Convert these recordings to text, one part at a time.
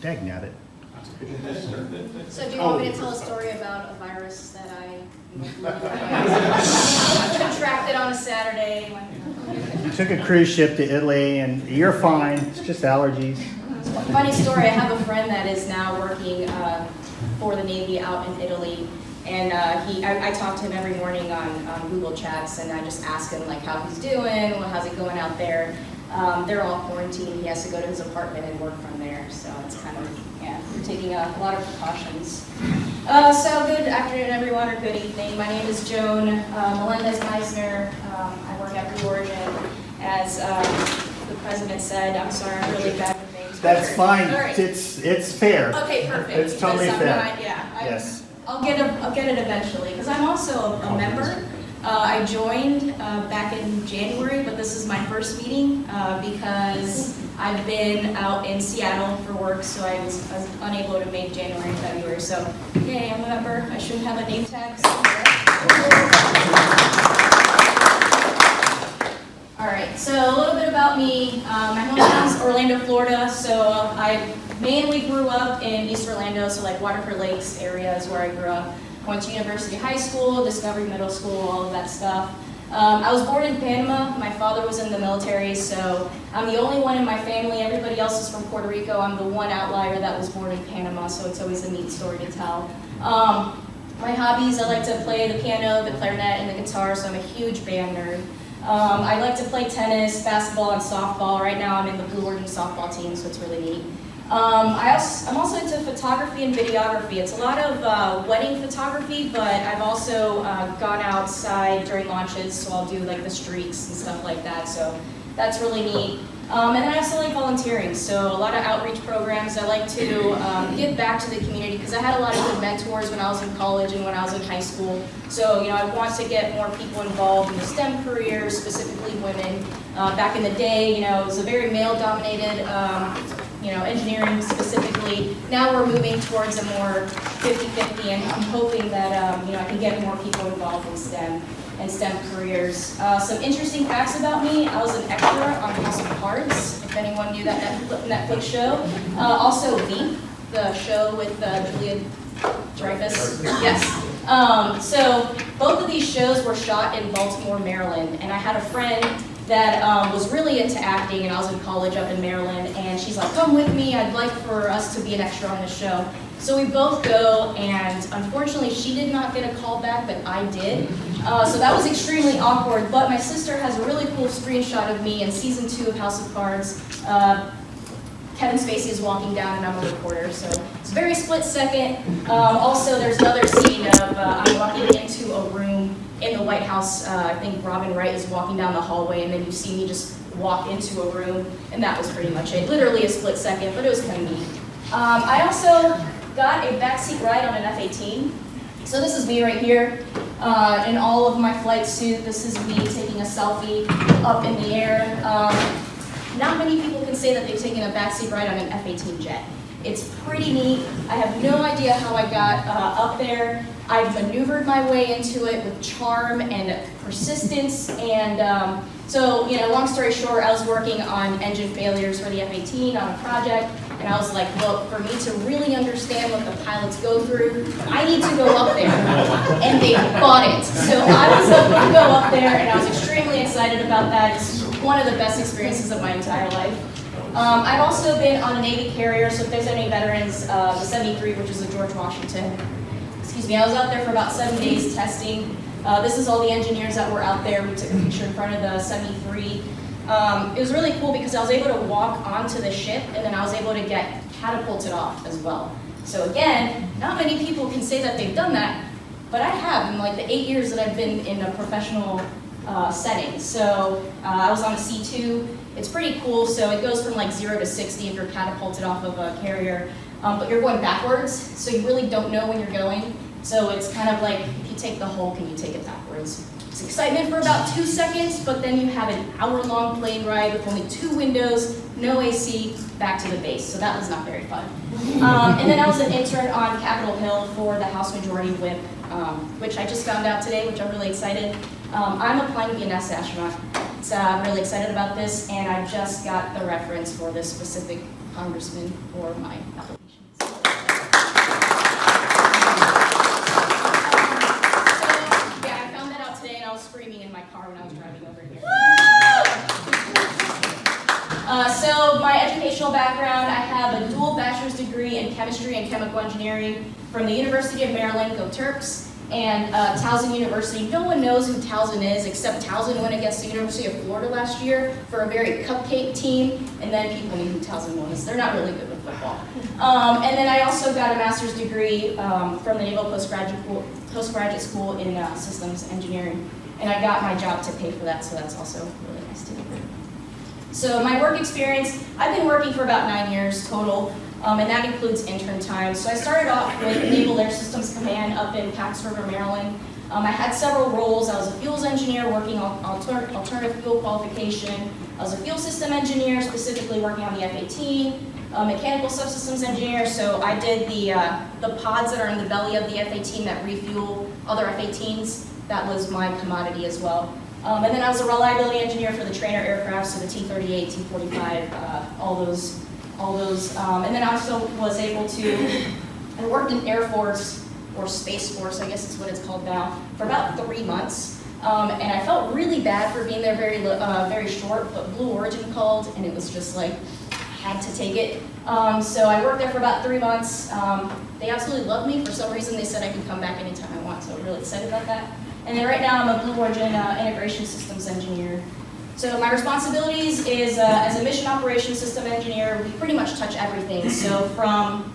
Dagnabbit. So do you want me to tell a story about a virus that I contracted on a Saturday? You took a cruise ship to Italy and you're fine. It's just allergies. Funny story, I have a friend that is now working for the Navy out in Italy. And I talk to him every morning on Google Chats, and I just ask him like how he's doing, how's it going out there. They're all quarantined. He has to go to his apartment and work from there. So it's kind of, yeah, we're taking a lot of precautions. So good afternoon, everyone, or good evening. My name is Joan Melendez-Misner. I work at Blue Origin. As the president said, I'm sorry, I'm really bad with names. That's fine. Right. It's fair. Okay, perfect. It's totally fair. Yes. I'll get it eventually, because I'm also a member. I joined back in January, but this is my first meeting because I've been out in Seattle for work, so I was unable to make January and February. So, yay, I'm a member. I shouldn't have a name tag somewhere. All right, so a little bit about me. My hometown's Orlando, Florida, so I mainly grew up in East Orlando, so like Waterford Lakes area is where I grew up. Went to University High School, Discovery Middle School, all of that stuff. I was born in Panama. My father was in the military, so I'm the only one in my family. Everybody else is from Puerto Rico. I'm the one outlier that was born in Panama, so it's always a neat story to tell. My hobbies, I like to play the piano, the clarinet, and the guitar, so I'm a huge band nerd. I like to play tennis, basketball, and softball. Right now I'm in the Blue Origin softball team, so it's really neat. I'm also into photography and videography. It's a lot of wedding photography, but I've also gone outside during launches, so I'll do like the streaks and stuff like that, so that's really neat. And then I also like volunteering, so a lot of outreach programs. I like to give back to the community because I had a lot of good mentors when I was in college and when I was in high school. So, I want to get more people involved in the STEM careers, specifically women. Back in the day, it was a very male-dominated engineering specifically. Now we're moving towards a more 50-50, and I'm hoping that I can get more people involved in STEM and STEM careers. Some interesting facts about me: I was an extra on House of Cards, if anyone knew that Netflix show. Also Veep, the show with Julia Dreyfus. Yes. So both of these shows were shot in Baltimore, Maryland, and I had a friend that was really into acting, and I was in college up in Maryland, and she's like, come with me, I'd like for us to be an extra on the show. So we both go, and unfortunately she did not get a call back, but I did. So that was extremely awkward, but my sister has a really cool screenshot of me in season 2 of House of Cards. Kevin Spacey is walking down and I'm a reporter, so it's a very split second. Also, there's another scene of I'm walking into a room in the White House. I think Robin Wright is walking down the hallway, and then you see me just walk into a room, and that was pretty much it. Literally a split second, but it was kind of neat. I also got a backseat ride on an F-18. So this is me right here in all of my flight suit. This is me taking a selfie up in the air. Not many people can say that they've taken a backseat ride on an F-18 jet. It's pretty neat. I have no idea how I got up there. I've maneuvered my way into it with charm and persistence, and so, long story short, I was working on engine failures for the F-18 on a project, and I was like, look, for me to really understand what the pilots go through, I need to go up there, and they bought it. So I was able to go up there, and I was extremely excited about that. It's one of the best experiences of my entire life. I've also been on a Navy carrier, so if there's any veterans, the 73, which is the George Washington. Excuse me, I was out there for about 7 days testing. This is all the engineers that were out there. We took a picture in front of the 73. It was really cool because I was able to walk onto the ship, and then I was able to get catapulted off as well. So again, not many people can say that they've done that, but I have in like the 8 years that I've been in a professional setting. So I was on a C2. It's pretty cool. So it goes from like 0 to 60 if you're catapulted off of a carrier, but you're going backwards, so you really don't know when you're going. So it's kind of like if you take the Hulk and you take it backwards. It's excitement for about 2 seconds, but then you have an hour-long plane ride with only 2 windows, no AC, back to the base. So that was not very fun. And then I was an intern on Capitol Hill for the House Majority Whip, which I just found out today, which I'm really excited. I'm applying to be a NASA astronaut. So I'm really excited about this, and I just got the reference for this specific congressman for my applications. So, yeah, I found that out today and I was screaming in my car when I was driving over here. So my educational background, I have a dual bachelor's degree in chemistry and chemical engineering from the University of Maryland, go Terps, and Towson University. No one knows who Towson is except Towson went against the University of Florida last year for a very cupcake team, and then people knew who Towson was. They're not really good with football. And then I also got a master's degree from the Naval Postgraduate School in systems engineering, and I got my job to pay for that, so that's also really nice to do. So my work experience, I've been working for about 9 years total, and that includes intern time. So I started off with Naval Air Systems Command up in Pax River, Maryland. I had several roles. I was a fuels engineer working on alternative fuel qualification. I was a fuel system engineer, specifically working on the F-18, mechanical subsystems engineer. So I did the pods that are in the belly of the F-18 that refuel other F-18s. That was my commodity as well. And then I was a reliability engineer for the trainer aircraft, so the T-38, T-45, all those. And then I also was able to, I worked in Air Force, or Space Force, I guess is what it's called now, for about 3 months. And I felt really bad for being there very short, but Blue Origin called, and it was just like, I had to take it. So I worked there for about 3 months. They absolutely loved me. For some reason, they said I could come back anytime I want, so I'm really excited about that. And then right now, I'm a Blue Origin integration systems engineer. So my responsibilities is, as a mission operations system engineer, we pretty much touch everything. So from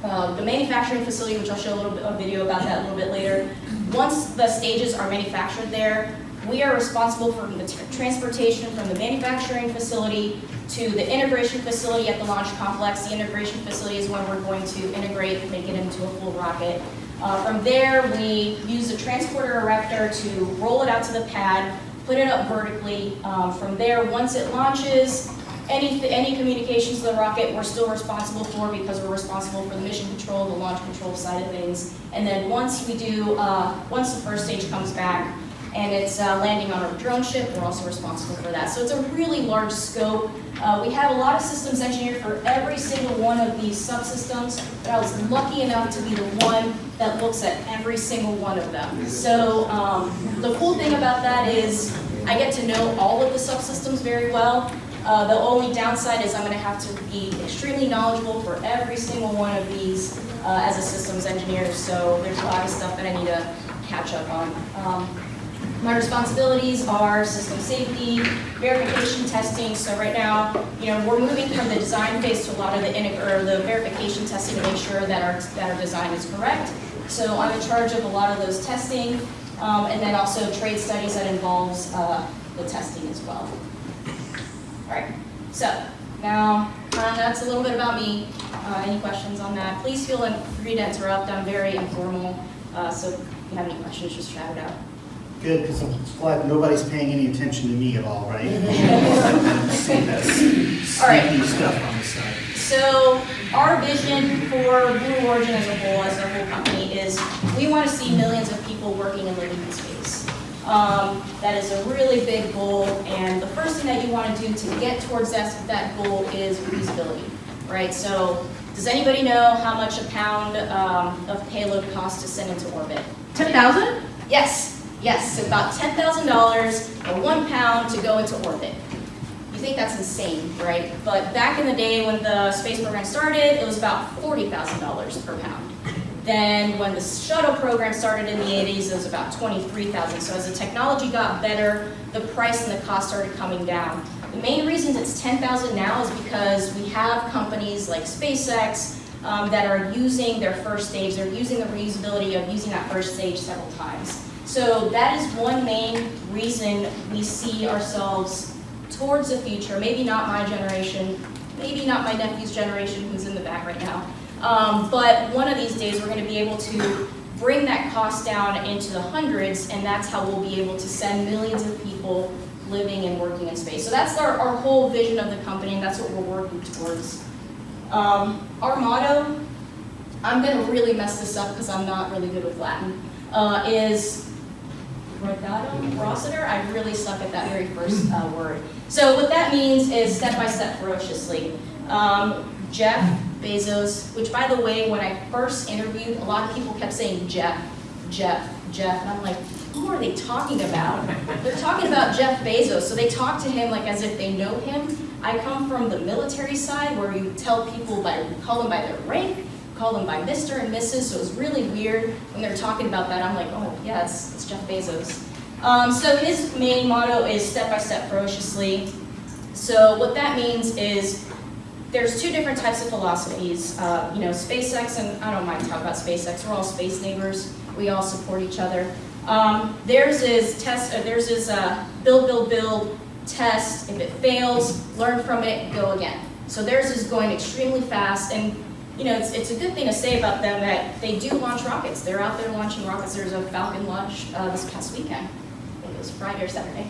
the manufacturing facility, which I'll show a video about that a little bit later. Once the stages are manufactured there, we are responsible for the transportation from the manufacturing facility to the integration facility at the launch complex. The integration facility is when we're going to integrate, make it into a full rocket. From there, we use a transporter erector to roll it out to the pad, put it up vertically. From there, once it launches, any communications to the rocket we're still responsible for because we're responsible for the mission control, the launch control side of things. And then once the first stage comes back and it's landing on a drone ship, we're also responsible for that. So it's a really large scope. We have a lot of systems engineers for every single one of these subsystems, but I was lucky enough to be the one that looks at every single one of them. So the cool thing about that is I get to know all of the subsystems very well. The only downside is I'm going to have to be extremely knowledgeable for every single one of these as a systems engineer, so there's a lot of stuff that I need to catch up on. My responsibilities are system safety, verification testing. So right now, we're moving from the design phase to a lot of the verification testing to make sure that our design is correct. So I'm in charge of a lot of those testing, and then also trade studies that involves the testing as well. All right, so now that's a little bit about me. Any questions on that? Please feel free to interrupt. I'm very informal, so if you have any questions, just shout it out. Good, because I'm glad nobody's paying any attention to me at all, right? See this All right. sneaky stuff on the side. So our vision for Blue Origin as a whole, as a whole company, is we want to see millions of people working and living in space. That is a really big goal, and the first thing that you want to do to get towards that goal is reusability, right? So does anybody know how much a pound of payload costs to send into orbit? 10,000? Yes, so about $10,000 or 1 pound to go into orbit. You think that's insane, right? But back in the day when the space program started, it was about $40,000 per pound. Then when the shuttle program started in the 80s, it was about $23,000. So as the technology got better, the price and the cost started coming down. The main reason it's $10,000 now is because we have companies like SpaceX that are using their first stage. They're using the reusability of using that first stage several times. So that is one main reason we see ourselves towards the future. Maybe not my generation, maybe not my nephew's generation who's in the back right now. But one of these days we're going to be able to bring that cost down into the hundreds, and that's how we'll be able to send millions of people living and working in space. So that's our whole vision of the company, and that's what we're working towards. Our motto, I'm going to really mess this up because I'm not really good with Latin, is Gradatim Ferociter. I really suck at that very first word. So what that means is step by step ferociously. Jeff Bezos, which by the way, when I first interviewed, a lot of people kept saying Jeff, and I'm like, who are they talking about? They're talking about Jeff Bezos, so they talk to him like as if they know him. I come from the military side where you tell people call them by their rank, call them by Mr. and Mrs., so it's really weird when they're talking about that. I'm like, oh yeah, it's Jeff Bezos. So his main motto is step-by-step ferociously. So what that means is there's two different types of philosophies. SpaceX, and I don't mind talking about SpaceX, we're all space neighbors. We all support each other. Theirs is build, test. If it fails, learn from it, go again. So theirs is going extremely fast, and it's a good thing to say about them that they do launch rockets. They're out there launching rockets. There's a Falcon launch this past weekend. I think it was Friday or Saturday.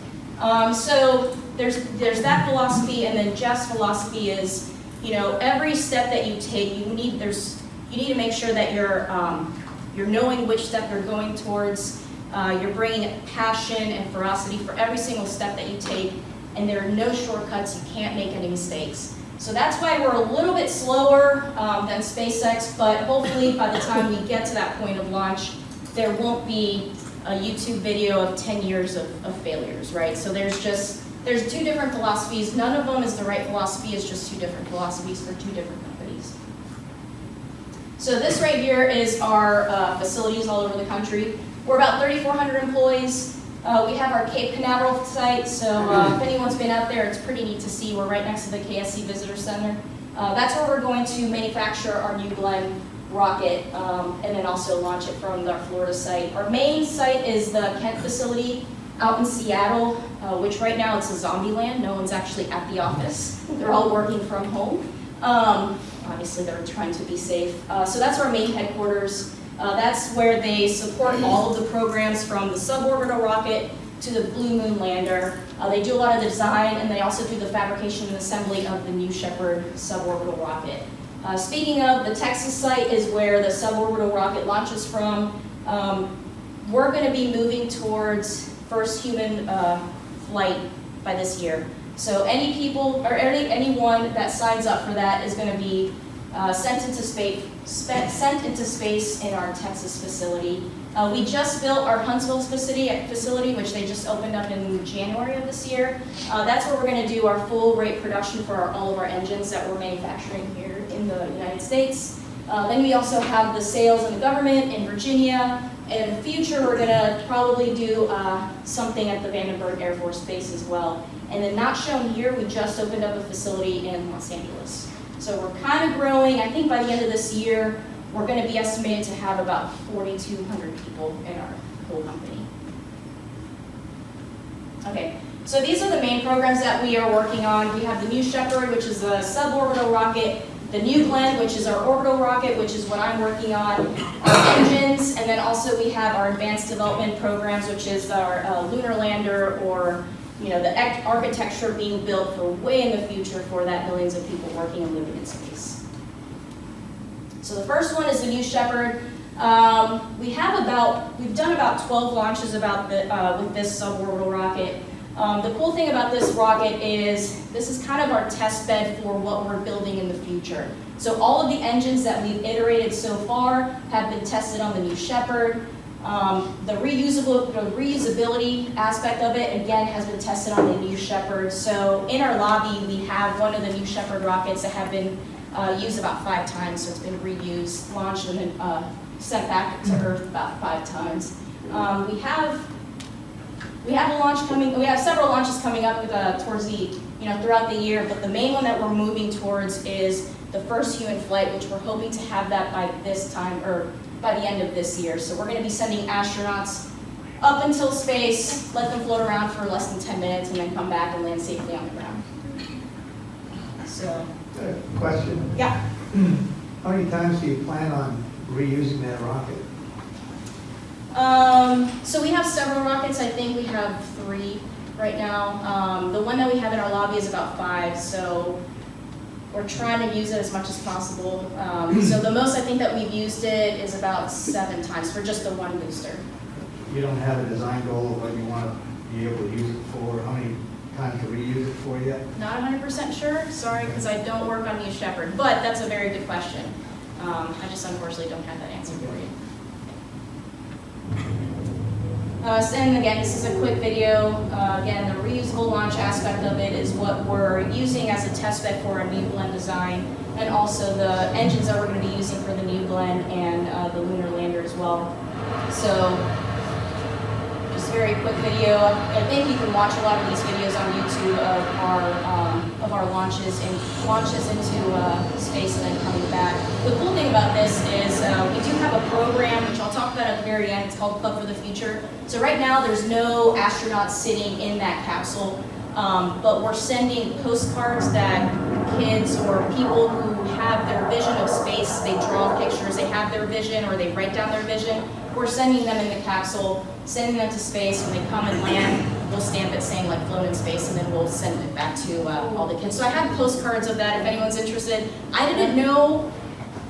So there's that philosophy, and then Jeff's philosophy is, every step that you take, you need to make sure that you're knowing which step you're going towards. You're bringing passion and ferocity for every single step that you take, and there are no shortcuts. You can't make any mistakes. So that's why we're a little bit slower than SpaceX, but hopefully by the time we get to that point of launch, there won't be a YouTube video of 10 years of failures, right? So there's two different philosophies. None of them is the right philosophy. It's just two different philosophies for two different companies. So this right here is our facilities all over the country. We're about 3,400 employees. We have our Cape Canaveral site, so if anyone's been out there, it's pretty neat to see. We're right next to the KSC Visitor Center. That's where we're going to manufacture our new Glenn rocket and then also launch it from our Florida site. Our main site is the Kent facility out in Seattle, which right now it's a zombie land. No one's actually at the office. They're all working from home. Obviously, they're trying to be safe. So that's our main headquarters. That's where they support all of the programs from the suborbital rocket to the Blue Moon lander. They do a lot of the design, and they also do the fabrication and assembly of the New Shepard suborbital rocket. Speaking of, the Texas site is where the suborbital rocket launches from. We're going to be moving towards first human flight by this year. So anyone that signs up for that is going to be sent into space in our Texas facility. We just built our Huntsville facility, which they just opened up in January of this year. That's where we're going to do our full rate production for all of our engines that we're manufacturing here in the United States. Then we also have the sales and the government in Virginia. In the future, we're going to probably do something at the Vandenberg Air Force Base as well. And then not shown here, we just opened up a facility in Los Angeles. So we're kind of growing. I think by the end of this year, we're going to be estimated to have about 4,200 people in our whole company. Okay, so these are the main programs that we are working on. We have the New Shepard, which is a suborbital rocket, the New Glenn, which is our orbital rocket, which is what I'm working on, our engines, and then also we have our advanced development programs, which is our lunar lander, or the architecture being built for way in the future for that millions of people working and living in space. So the first one is the New Shepard. We've done about 12 launches with this suborbital rocket. The cool thing about this rocket is this is kind of our test bed for what we're building in the future. So all of the engines that we've iterated so far have been tested on the New Shepard. The reusability aspect of it, again, has been tested on the New Shepard. So in our lobby, we have one of the New Shepard rockets that have been used about 5 times. So it's been reused, launched, and then sent back to Earth about 5 times. We have a launch coming. We have several launches coming up towards throughout the year. But the main one that we're moving towards is the first human flight, which we're hoping to have that by this time, or by the end of this year. So we're going to be sending astronauts up until space, let them float around for less than 10 minutes, and then come back and land safely on the ground. So. Question? Yeah. How many times do you plan on reusing that rocket? So we have several rockets. I think we have 3 right now. The one that we have in our lobby is about 5. So we're trying to use it as much as possible. So the most I think that we've used it is about 7 times for just the one booster. You don't have a design goal of what you want to be able to use it for? How many time to reuse it for yet? Not 100% sure, sorry, because I don't work on New Shepard, but that's a very good question. I just unfortunately don't have that answer for you. And again, this is a quick video. Again, the reusable launch aspect of it is what we're using as a test bed for our new blend design, and also the engines that we're going to be using for the new blend and the lunar lander as well. So, just a very quick video. I think you can watch a lot of these videos on YouTube of our launches into space and then coming back. The cool thing about this is we do have a program, which I'll talk about at the very end. It's called Club for the Future. So right now there's no astronauts sitting in that capsule, but we're sending postcards that kids or people who have their vision of space, they draw pictures, they have their vision or they write down their vision. We're sending them in the capsule, sending them to space. When they come and land, we'll stamp it saying like flown in space, and then we'll send it back to all the kids. So I have postcards of that if anyone's interested. I didn't know,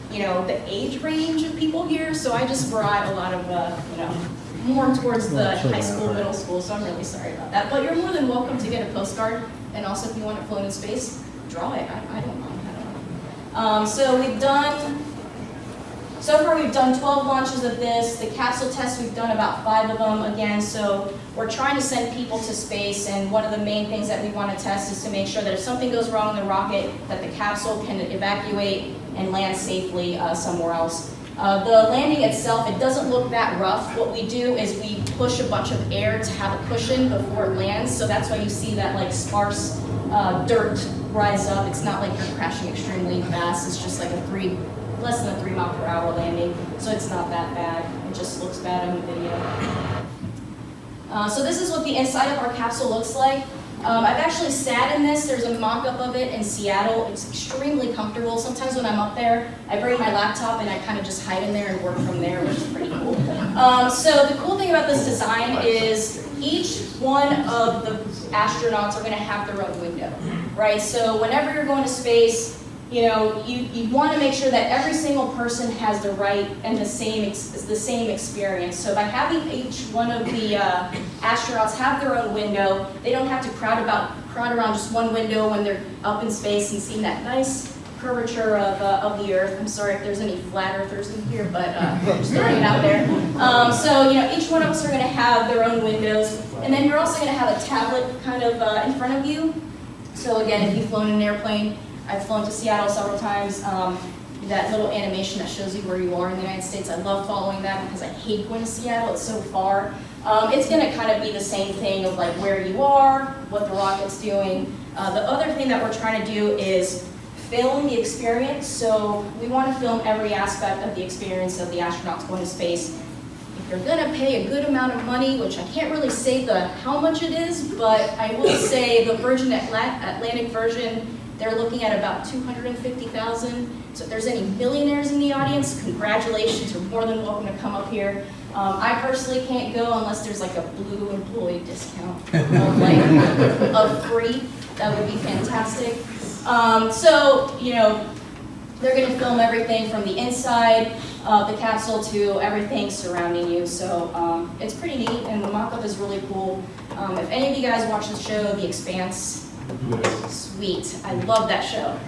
the age range of people here, so I just brought a lot of, more towards the high school, middle school, so I'm really sorry about that. But you're more than welcome to get a postcard, and also if you want it flown in space, draw it. I don't mind. So far we've done 12 launches of this. The capsule test, we've done about 5 of them again. So we're trying to send people to space, and one of the main things that we want to test is to make sure that if something goes wrong in the rocket, that the capsule can evacuate and land safely somewhere else. The landing itself, it doesn't look that rough. What we do is we push a bunch of air to have a cushion before it lands. So that's why you see that like sparse dirt rise up. It's not like you're crashing extremely fast. It's just like less than a 3 mile per hour landing. So it's not that bad. It just looks bad on the video. So this is what the inside of our capsule looks like. I've actually sat in this. There's a mock-up of it in Seattle. It's extremely comfortable. Sometimes when I'm up there, I bring my laptop and I kind of just hide in there and work from there, which is pretty cool. So the cool thing about this design is each one of the astronauts are going to have their own window, right? So whenever you're going to space, you want to make sure that every single person has the right and the same experience. So by having each one of the astronauts have their own window, they don't have to crowd around just one window when they're up in space and seeing that nice curvature of the Earth. I'm sorry if there's any flat earthers in here, but just throwing it out there. So each one of us are going to have their own windows, and then you're also going to have a tablet kind of in front of you. So again, if you've flown in an airplane, I've flown to Seattle several times. That little animation that shows you where you are in the United States, I love following that because I hate going to Seattle, it's so far. It's going to kind of be the same thing of like where you are, what the rocket's doing. The other thing that we're trying to do is film the experience. So we want to film every aspect of the experience of the astronauts going to space. If you're going to pay a good amount of money, which I can't really say how much it is, but I will say the Virgin Atlantic version, they're looking at about $250,000. So if there's any millionaires in the audience, congratulations, you're more than welcome to come up here. I personally can't go unless there's like a blue employee discount of free. That would be fantastic. They're going to film everything from the inside of the capsule to everything surrounding you. So it's pretty neat, and the mock-up is really cool. If any of you guys watch the show, The Expanse, sweet. I love that show.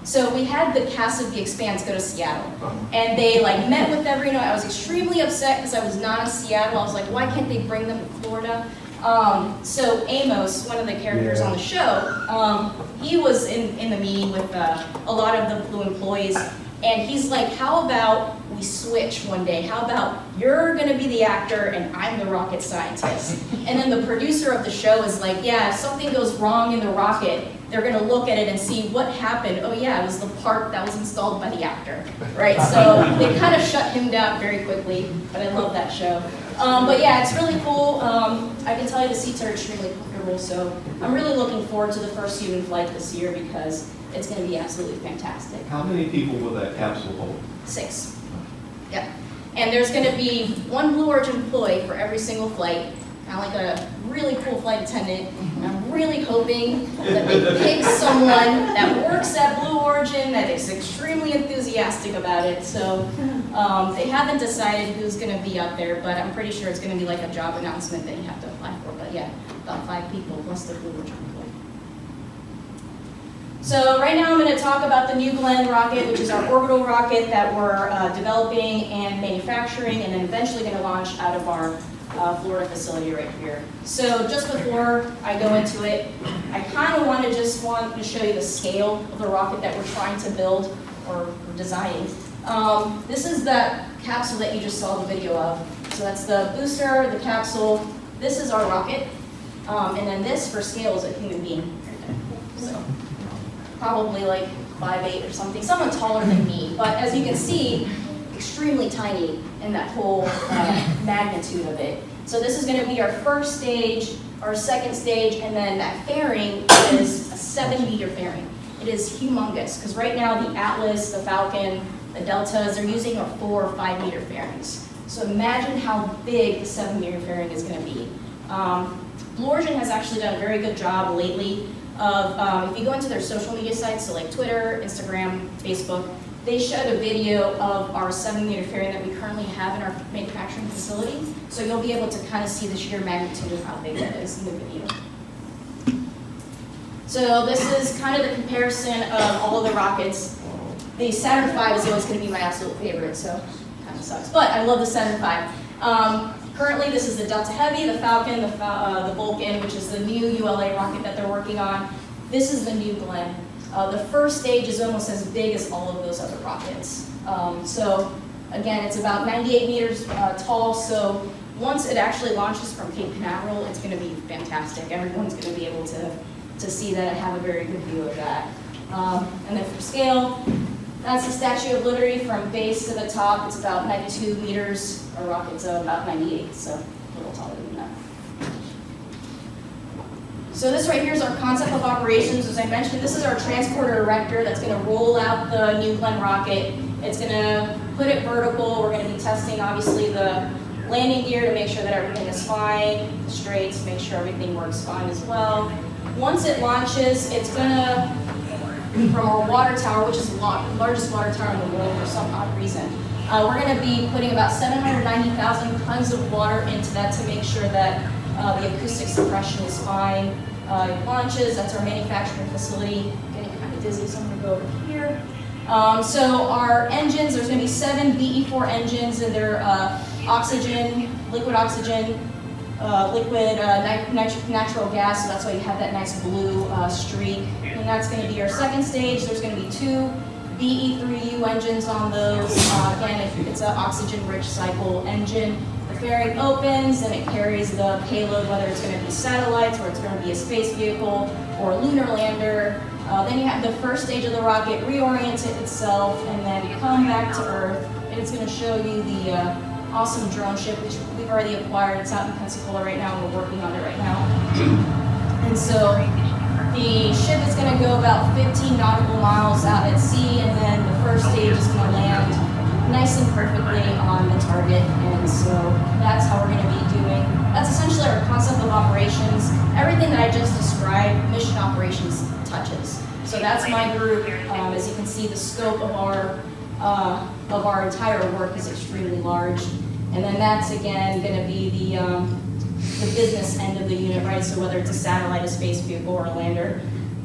So we had the cast of The Expanse go to Seattle, and they met with everyone. I was extremely upset because I was not in Seattle. I was like, why can't they bring them to Florida? So Amos, one of the characters on the show, he was in the meeting with a lot of the Blue employees, and he's like, how about we switch one day? How about you're going to be the actor and I'm the rocket scientist? And then the producer of the show is like, yeah, if something goes wrong in the rocket, they're going to look at it and see what happened. Oh yeah, it was the part that was installed by the actor, right? So they kind of shut him down very quickly, but I love that show. But yeah, it's really cool. I can tell you the seats are extremely comfortable, so I'm really looking forward to the first human flight this year because it's going to be absolutely fantastic. How many people will that capsule hold? 6. Yep. And there's going to be 1 Blue Origin employee for every single flight, kind of like a really cool flight attendant. And I'm really hoping that they pick someone that works at Blue Origin that is extremely enthusiastic about it. So they haven't decided who's going to be up there, but I'm pretty sure it's going to be like a job announcement that you have to apply for. But yeah, about 5 people plus the crew we're trying to pull. So right now I'm going to talk about the New Glenn rocket, which is our orbital rocket that we're developing and manufacturing, and then eventually going to launch out of our Florida facility right here. So just before I go into it, I kind of want to show you the scale of the rocket that we're trying to build or designing. This is that capsule that you just saw the video of. So that's the booster, the capsule. This is our rocket, and then this for scale is a human being right there. So probably like 5'8" or something, someone taller than me. But as you can see, extremely tiny in that whole magnitude of it. So this is going to be our first stage, our second stage, and then that fairing is a 7-meter fairing. It is humongous, because right now the Atlas, the Falcon, the Deltas, they're using our 4 or 5 meter fairings. So imagine how big the 7-meter fairing is going to be. Blue Origin has actually done a very good job lately of, if you go into their social media sites, so like Twitter, Instagram, Facebook, they showed a video of our 7-meter fairing that we currently have in our manufacturing facility. So you'll be able to kind of see the sheer magnitude of how big that is in the video. So this is kind of the comparison of all of the rockets. The Saturn V is always going to be my absolute favorite, so kind of sucks. But I love the Saturn V. Currently, this is the Delta Heavy, the Falcon, the Vulcan, which is the new ULA rocket that they're working on. This is the New Glenn. The first stage is almost as big as all of those other rockets. So again, it's about 98 meters tall, so once it actually launches from Cape Canaveral, it's going to be fantastic. Everyone's going to be able to see that and have a very good view of that. And then for scale, that's the Statue of Liberty from base to the top. It's about 92 meters. Our rocket's about 98, so a little taller than that. So this right here is our concept of operations. As I mentioned, this is our transporter erector that's going to roll out the New Glenn rocket. It's going to put it vertical. We're going to be testing, obviously, the landing gear to make sure that everything is fine, the straights, make sure everything works fine as well. Once it launches, it's going to, from our water tower, which is the largest water tower in the world for some odd reason, we're going to be putting about 790,000 tons of water into that to make sure that the acoustic suppression is fine. It launches, that's our manufacturing facility. Getting kind of dizzy, so I'm going to go over here. So our engines, there's going to be 7 BE4 engines, and they're oxygen, liquid oxygen, liquid natural gas, so that's why you have that nice blue streak. And that's going to be our second stage. There's going to be 2 BE3U engines on those. Again, it's an oxygen-rich cycle engine. The fairing opens and it carries the payload, whether it's going to be satellites or it's going to be a space vehicle or a lunar lander. Then you have the first stage of the rocket reorient itself and then come back to Earth. And it's going to show you the awesome drone ship, which we've already acquired. It's out in Pensacola right now, and we're working on it right now. And so the ship is going to go about 15 nautical miles out at sea, and then the first stage is going to land nice and perfectly on the target. And so that's how we're going to be doing. That's essentially our concept of operations. Everything that I just described, mission operations touches. So that's my group. As you can see, the scope of our entire work is extremely large. And then that's, again, going to be the business end of the unit, right? So whether it's a satellite, a space vehicle, or a lander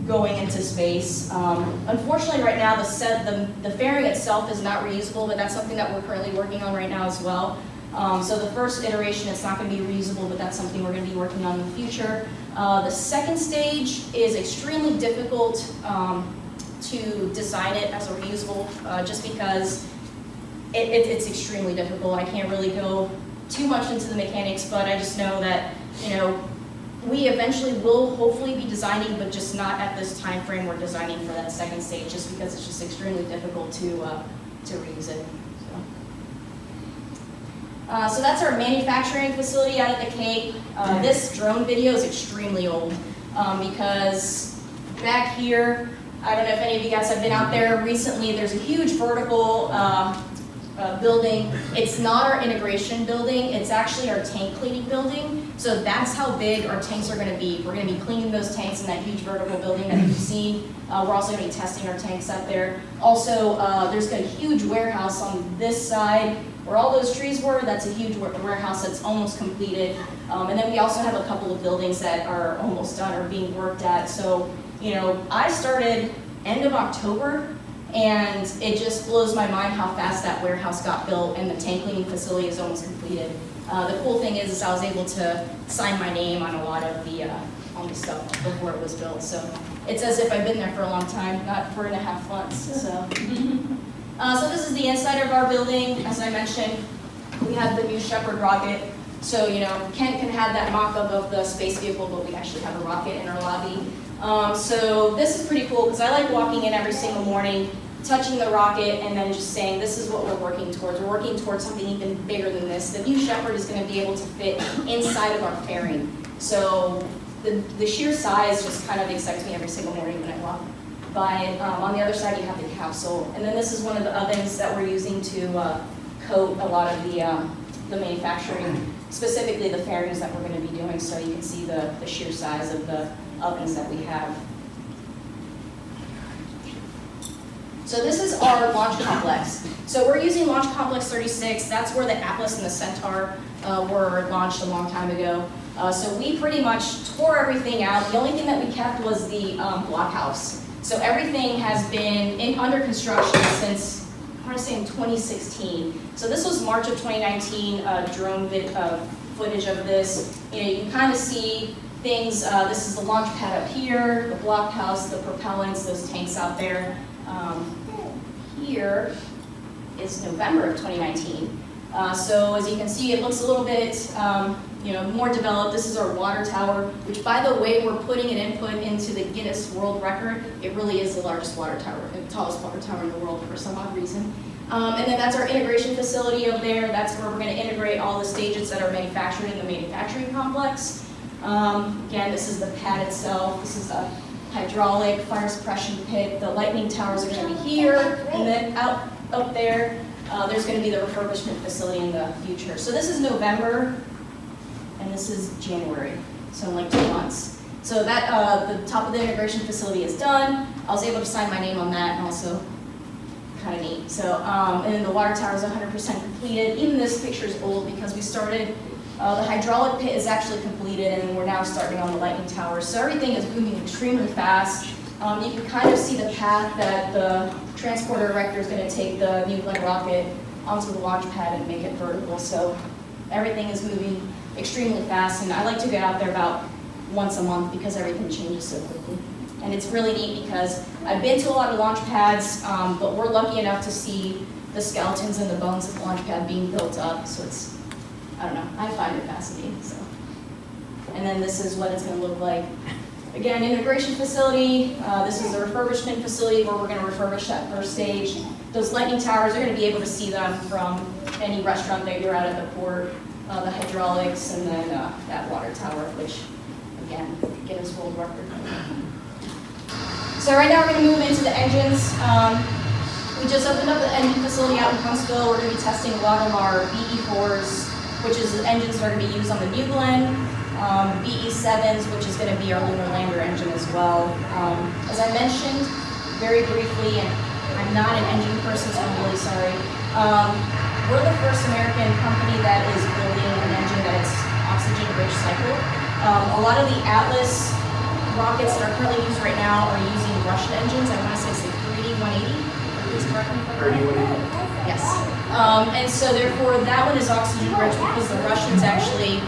going into space. Unfortunately, right now, the fairing itself is not reusable, but that's something that we're currently working on right now as well. So the first iteration, it's not going to be reusable, but that's something we're going to be working on in the future. The second stage is extremely difficult to design it as a reusable, just because it's extremely difficult. I can't really go too much into the mechanics, but I just know that, we eventually will hopefully be designing, but just not at this time frame we're designing for that second stage, just because it's just extremely difficult to reuse it. So that's our manufacturing facility out at the Cape. This drone video is extremely old because back here, I don't know if any of you guys have been out there recently, there's a huge vertical building. It's not our integration building, it's actually our tank cleaning building. So that's how big our tanks are going to be. We're going to be cleaning those tanks in that huge vertical building that you've seen. We're also going to be testing our tanks out there. Also, there's a huge warehouse on this side where all those trees were, that's a huge warehouse that's almost completed. And then we also have a couple of buildings that are almost done or being worked at. So, you know, I started end of October, and it just blows my mind how fast that warehouse got built, and the tank cleaning facility is almost completed. The cool thing is I was able to sign my name on a lot of the stuff before it was built. So it's as if I've been there for a long time, not 4.5 months. So, so this is the inside of our building. As I mentioned, we have the New Shepard rocket. So, you know, Kent can have that mock-up of the space vehicle, but we actually have a rocket in our lobby. So this is pretty cool because I like walking in every single morning, touching the rocket, and then just saying, this is what we're working towards. We're working towards something even bigger than this. The New Shepard is going to be able to fit inside of our fairing. So the sheer size just kind of excites me every single morning when I walk by it. On the other side, you have the capsule. And then this is one of the ovens that we're using to coat a lot of the manufacturing, specifically the fairings that we're going to be doing. So you can see the sheer size of the ovens that we have. So this is our launch complex. So we're using Launch Complex 36. That's where the Atlas and the Centaur were launched a long time ago. So we pretty much tore everything out. The only thing that we kept was the blockhouse. So everything has been under construction since, I want to say in 2016. So this was March of 2019, drone footage of this. You know, you can kind of see things. This is the launch pad up here, the blockhouse, the propellants, those tanks out there. Here is November of 2019. So as you can see, it looks a little bit you know, more developed. This is our water tower, which by the way, we're putting an input into the Guinness World Record. It really is the largest water tower, the tallest water tower in the world for some odd reason. And then that's our integration facility up there. That's where we're going to integrate all the stages that are manufactured in the manufacturing complex. Again, this is the pad itself. This is a hydraulic fire suppression pit. The lightning towers are going to be here, and then up there, there's going to be the refurbishment facility in the future. So this is November, and this is January, so in like 2 months. So that the top of the integration facility is done. I was able to sign my name on that, and also kind of neat. So, and then the water tower is 100% completed. Even this picture is old because we started. The hydraulic pit is actually completed, and we're now starting on the lightning tower. So everything is moving extremely fast. You can kind of see the path that the transporter erector is going to take the New Glenn rocket onto the launch pad and make it vertical. So everything is moving extremely fast, and I like to get out there about once a month because everything changes so quickly. And it's really neat because I've been to a lot of launch pads, but we're lucky enough to see the skeletons and the bones of the launch pad being built up. So it's, I don't know, I find it fascinating. So, and then this is what it's going to look like. Again, integration facility. This is the refurbishment facility where we're going to refurbish that first stage. Those lightning towers, you're going to be able to see them from any restaurant that you're at the port. The hydraulics, and then that water tower, which, again, Guinness World Record. So right now we're going to move into the engines. We just opened up the engine facility out in Huntsville. We're going to be testing a lot of our BE4s, which is the engines that are going to be used on the New Glenn. BE7s, which is going to be our lunar lander engine as well. As I mentioned very briefly, and I'm not an engine person, so I'm really sorry. We're the first American company that is building an engine that is oxygen-rich cycle. A lot of the Atlas rockets that are currently used right now are using Russian engines. I want to say it's the 3D-180. Please correct me if I'm wrong. Yes. And so therefore, that one is oxygen-rich because the Russians actually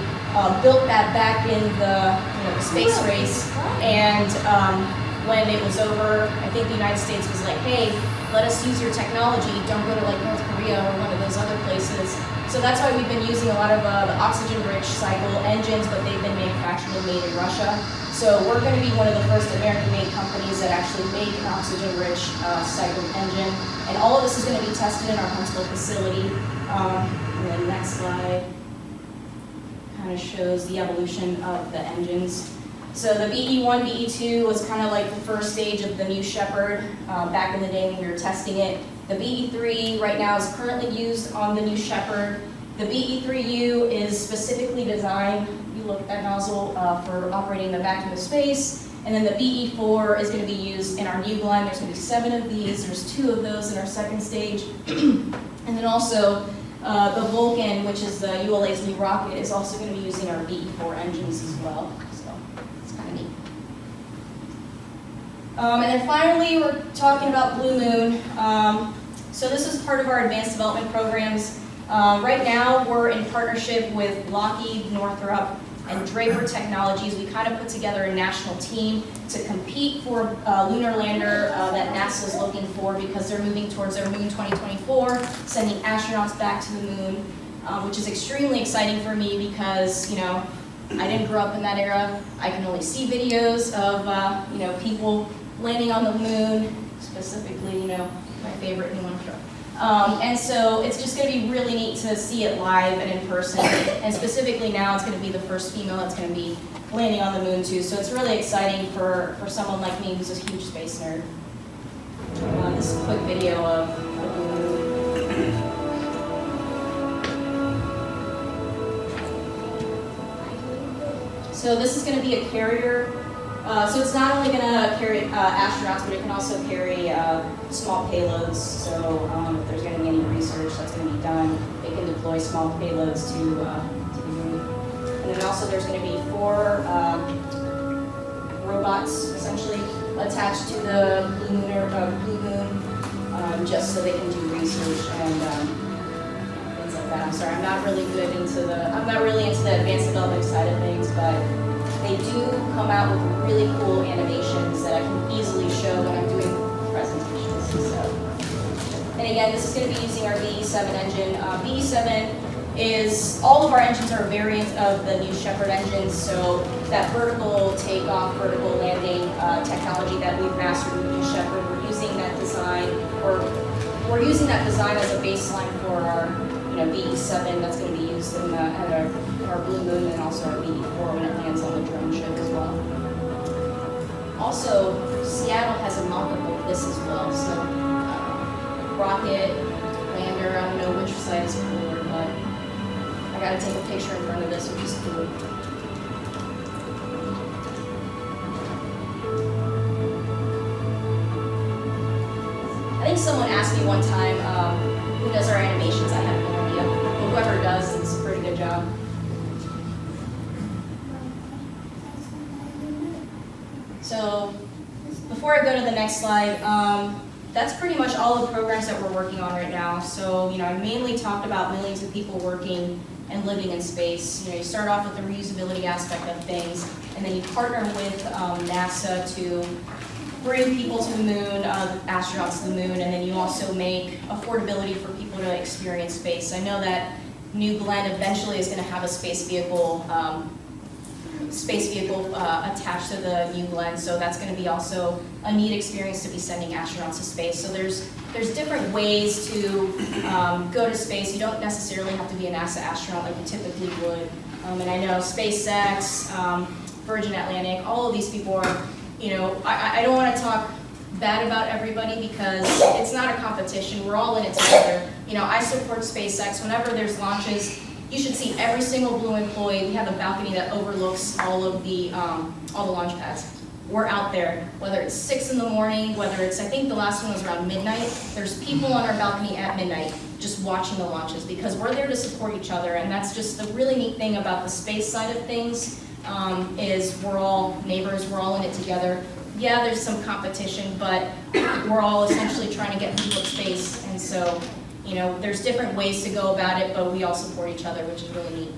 built that back in the space race. And when it was over, I think the United States was like, hey, let us use your technology, don't go to like North Korea or one of those other places. So that's why we've been using a lot of the oxygen-rich cycle engines, but they've been manufactured and made in Russia. So we're going to be one of the first American-made companies that actually make an oxygen-rich cycle engine. And all of this is going to be tested in our Huntsville facility. And then next slide kind of shows the evolution of the engines. So the BE1, BE2 was kind of like the first stage of the New Shepard back in the day when we were testing it. The BE3 right now is currently used on the New Shepard. The BE3U is specifically designed, you look at that nozzle, for operating the vacuum of space. And then the BE4 is going to be used in our New Glenn. There's going to be 7 of these. There's 2 of those in our second stage. And then also The Vulcan, which is the ULA's new rocket, is also going to be using our BE4 engines as well. So it's kind of neat. And then finally, we're talking about Blue Moon. So this is part of our advanced development programs. Right now, we're in partnership with Lockheed, Northrop, and Draper Technologies. We kind of put together a national team to compete for a lunar lander that NASA is looking for, because they're moving towards their Moon 2024, sending astronauts back to the moon, which is extremely exciting for me because, you know, I didn't grow up in that era. I can only see videos of, you know, people landing on the moon, specifically, you know, my favorite new one. And so it's just going to be really neat to see it live and in person. And specifically now, it's going to be the first female that's going to be landing on the moon too. So it's really exciting for someone like me who's a huge space nerd. This is a quick video of the moon. So this is going to be a carrier. So it's not only going to carry astronauts, but it can also carry small payloads. So if there's going to be any research that's going to be done, it can deploy small payloads to the moon. And then also there's going to be 4 robots essentially attached to the Blue Moon, just so they can do research and things like that. I'm sorry, I'm not really into the advanced development side of things, but they do come out with really cool animations that I can easily show when I'm doing presentations. So, and again, this is going to be using our BE7 engine. BE7 is, all of our engines are a variant of the new Shepard engines, so that vertical takeoff, vertical landing technology that we've mastered with the new Shepard, we're using that design, or we're using that design as a baseline for our BE7 that's going to be used in our Blue Moon, and also our BE4 when it lands on the drone ship as well. Also, Seattle has a mock-up of this as well, so rocket, lander, I don't know which side is cooler, but I got to take a picture in front of this, which is cool. I think someone asked me one time, who does our animations? I have no idea. But whoever does, it's a pretty good job. So, before I go to the next slide, that's pretty much all the programs that we're working on right now. So, I mainly talked about millions of people working and living in space. You start off with the reusability aspect of things, and then you partner with NASA to bring people to the moon, astronauts to the moon, and then you also make affordability for people to experience space. I know that New Glenn eventually is going to have a space vehicle attached to the New Glenn, so that's going to be also a neat experience to be sending astronauts to space. So there's different ways to go to space. You don't necessarily have to be a NASA astronaut like you typically would. And I know SpaceX, Virgin Atlantic, all of these people are, I don't want to talk bad about everybody because it's not a competition. We're all in it together. I support SpaceX. Whenever there's launches, you should see every single Blue employee. We have a balcony that overlooks all the launch pads. We're out there, whether it's 6 in the morning, whether it's, I think the last one was around midnight. There's people on our balcony at midnight just watching the launches because we're there to support each other, and that's just the really neat thing about the space side of things. Is we're all neighbors, we're all in it together. Yeah, there's some competition, but we're all essentially trying to get people to space, and so, there's different ways to go about it, but we all support each other, which is really neat.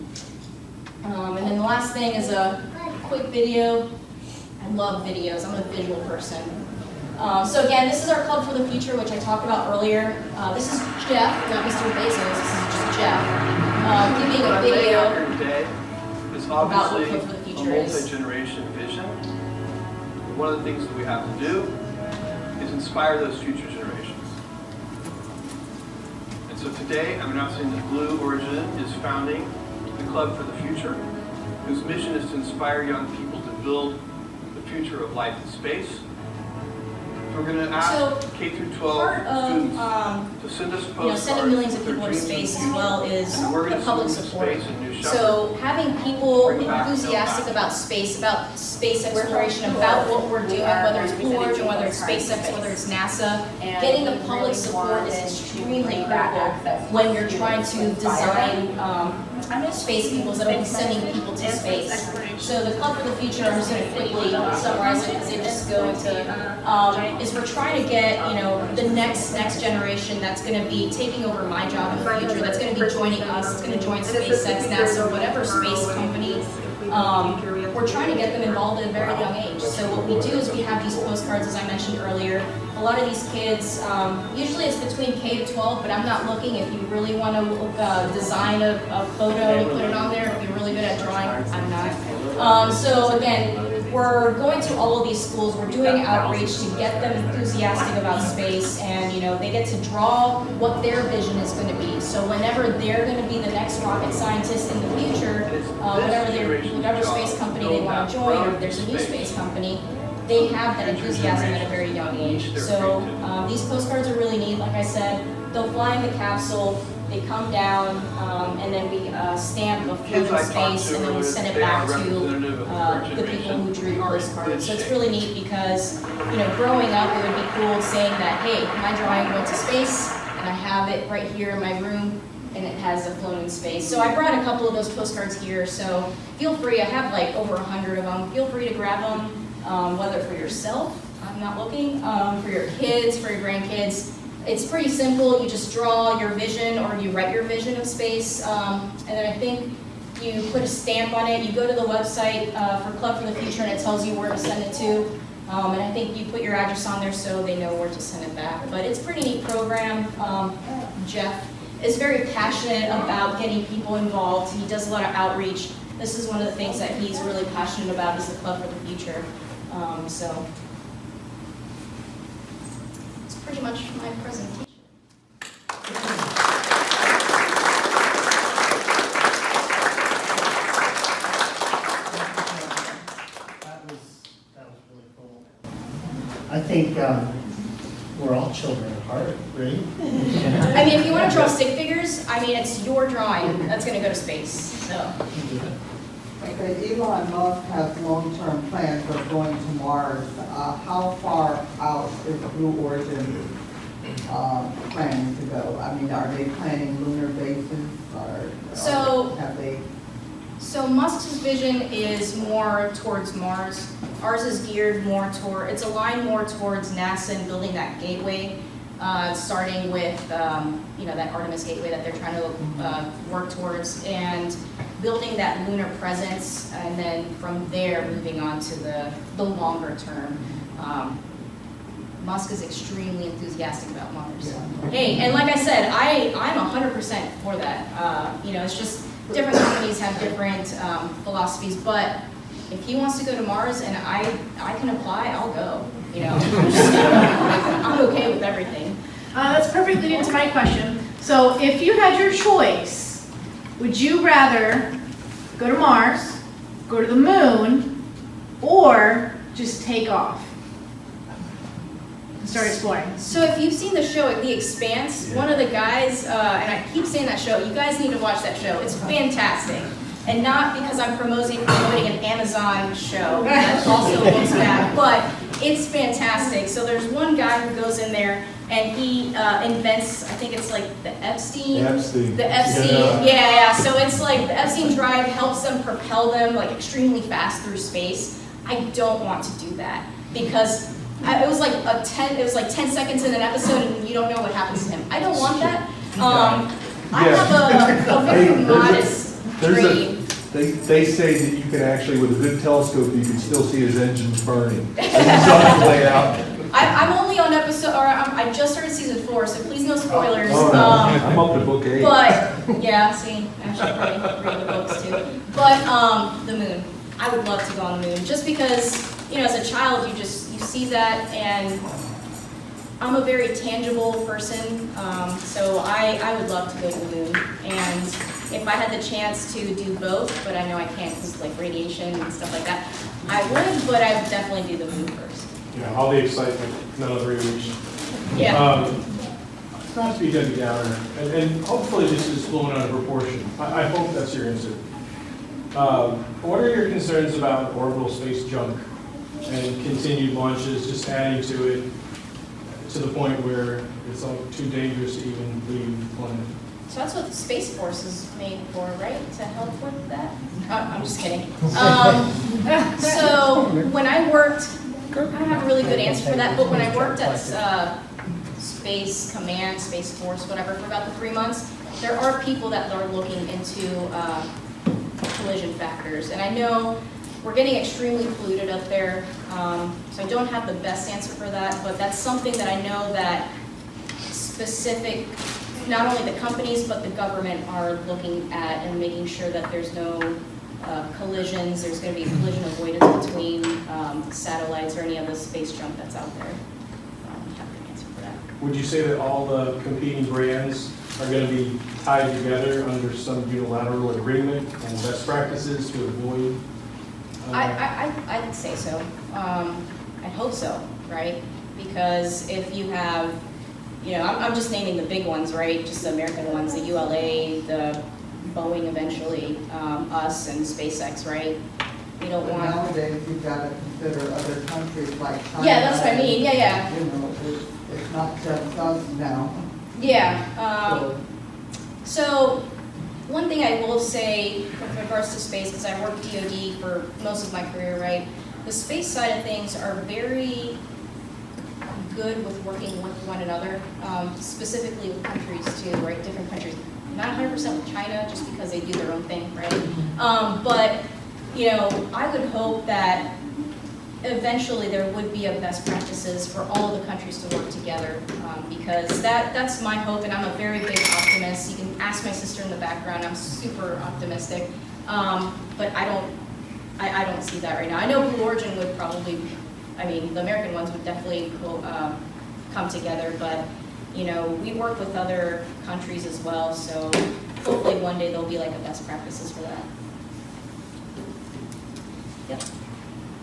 And then the last thing is a quick video. I love videos, I'm a visual person. So again, this is our Club for the Future, which I talked about earlier. This is Jeff, not Mr. Bezos, this is just Jeff, giving a video obviously a multi-generation vision. One of the things that we have to do is inspire those future generations. And so today I'm announcing that Blue Origin is founding the Club for the Future, whose mission is to inspire young people to build the future of life in space, we're going to So, ask K through 12 part of, students to send us postcards. sending millions of with their people to dreams space and as well is and we're the gonna public send them to support. space in New Shepard. So having people Bring back no enthusiastic back. about space exploration, about what we're doing, whether it's Blue Origin, whether it's SpaceX, whether it's NASA, getting the public support is extremely critical when you're trying to design space vehicles that will be sending people to space. So the Club for the Future, I'm just going to quickly summarize it because they just go into, is we're trying to get, the next generation that's going to be taking over my job in the future, that's going to be joining us, it's going to join SpaceX, NASA, whatever space company. We're trying to get them involved at a very young age. So what we do is we have these postcards, as I mentioned earlier. A lot of these kids, usually it's between K to 12, but I'm not looking. If you really want to design a photo and put it on there, if you're really good at drawing, I'm not. So again, we're going to all of these schools. We're doing outreach to get them enthusiastic about space, and they get to draw what their vision is going to be. So whenever they're going to be the next rocket scientist in the future, whatever space company they want to join, or if there's a new space company, they have that enthusiasm at a very young age. So these postcards are really neat. Like I said, they'll fly in the capsule, they come down, and then we stamp a float in space, and then we send it back to the people who drew the postcards. So it's really neat because, growing up, it would be cool saying that, hey, my drawing went to space, and I have it right here in my room, and it has a float in space. So I brought a couple of those postcards here, so feel free. I have like over 100 of them. Feel free to grab them, whether for yourself, I'm not looking, for your kids, for your grandkids. It's pretty simple. You just draw your vision, or you write your vision of space, and then I think you put a stamp on it. You go to the website for Club for the Future, and it tells you where to send it to. And I think you put your address on there so they know where to send it back. But it's a pretty neat program. Jeff is very passionate about getting people involved. He does a lot of outreach. This is one of the things that he's really passionate about, is the Club for the Future. So it's pretty much my presentation. That was really cool. I think we're all children at heart, right? I mean, if you want to draw stick figures, it's your drawing that's going to go to space. So. Okay, Elon Musk has long-term plans of going to Mars. How far out is Blue Origin planning to go? Are they planning lunar bases, or have they? So Musk's vision is more towards Mars. Ours is geared more toward, it's aligned more towards NASA and building that gateway, starting with, that Artemis gateway that they're trying to work towards, and building that lunar presence, and then from there moving on to the longer term. Musk is extremely enthusiastic about Mars. Yeah. Hey, and like I said, I'm 100% for that. It's just different companies have different philosophies, but if he wants to go to Mars and I can apply, I'll go. I'm okay with everything. That's perfectly into my question. So if you had your choice, would you rather go to Mars, go to the moon, or just take off and start exploring? So if you've seen the show, The Expanse, one of the guys, and I keep saying that show, you guys need to watch that show. It's fantastic. And not because I'm promoting an Amazon show that also looks bad, but it's fantastic. So there's one guy who goes in there and he invents, I think it's like the Epstein. The Epstein, yeah. So it's like the Epstein drive helps them propel them like extremely fast through space. I don't want to do that because it was like 10 seconds in an episode and you don't know what happens to him. I don't want that. I have a very modest dream. They say that you can actually, with a good telescope, you can still see his engines burning. As he's on his way out. I'm only on I just started season 4, so please no spoilers. I'm up to book 8. But, yeah, see, I should probably read the books too. But, the moon. I would love to go on the moon, just because, as a child, you see that, and I'm a very tangible person, so I would love to go to the moon. And if I had the chance to do both, but I know I can't because like radiation and stuff like that, I would, but I would definitely do the moon first. know, all the excitement, none of the reach. Yeah. Not to be Debbie Downer, and hopefully this is blown out of proportion. I hope that's your answer. What are your concerns about orbital space junk and continued launches, just adding to it to the point where it's like too dangerous to even leave the planet? So that's what the Space Force is made for, right? To help with that? I'm just kidding. So when I worked, I don't have a really good answer for that, but when I worked at Space Command, Space Force, whatever, for about the 3 months, there are people that are looking into collision factors. And I know we're getting extremely polluted up there, so I don't have the best answer for that, but that's something that I know that specific, not only the companies, but the government are looking at and making sure that there's no collisions, there's going to be collision avoidance between satellites or any of the space junk that's out there. I don't have an answer for that. Would you say that all the competing brands are going to be tied together under some unilateral agreement and best practices to avoid? I'd say so. I hope so, right? Because if you have, you know, I'm just naming the big ones, right? Just the American ones, the ULA, the Boeing eventually, us and SpaceX, right? We don't But want. nowadays, you've got to consider other countries like China. Yeah, that's what I mean. Yeah. You know, it's not just us now. Yeah. So one thing I will say with regards to space, because I worked DoD for most of my career, right? The space side of things are very good with working with one another, specifically with countries too, right? Different countries. Not 100% with China, just because they do their own thing, right? But you know, I would hope that eventually there would be a best practices for all of the countries to work together, because that's my hope, and I'm a very big optimist. You can ask my sister in the background. I'm super optimistic, but I don't see that right now. I know Blue Origin would probably, I mean, the American ones would definitely come together, but you know, we work with other countries as well, so hopefully one day there'll be like a best practices for that. Yep.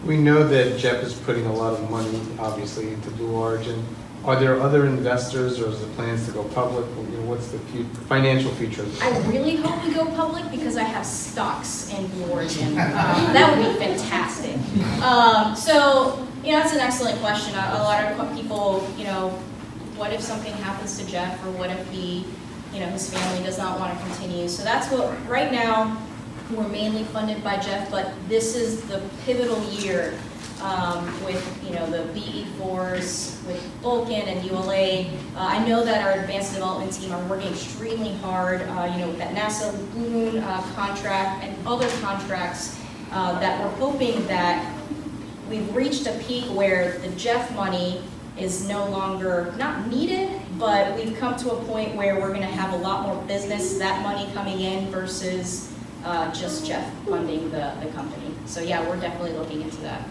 We know that Jeff is putting a lot of money, obviously, into Blue Origin. Are there other investors, or is the plans to go public? You know, what's the financial future? I really hope we go public because I have stocks in Blue Origin. That would be fantastic. So, you know, that's an excellent question. A lot of people, you know, what if something happens to Jeff, or what if he, you know, his family does not want to continue? So that's what, right now, we're mainly funded by Jeff, but this is the pivotal year with, you know, the BE4s, with Vulcan and ULA. I know that our advanced development team are working extremely hard, you know, with that NASA Blue Moon contract and other contracts that we're hoping that we've reached a peak where the Jeff money is no longer not needed, but we've come to a point where we're going to have a lot more business, that money coming in versus just Jeff funding the company. So yeah, we're definitely looking into that.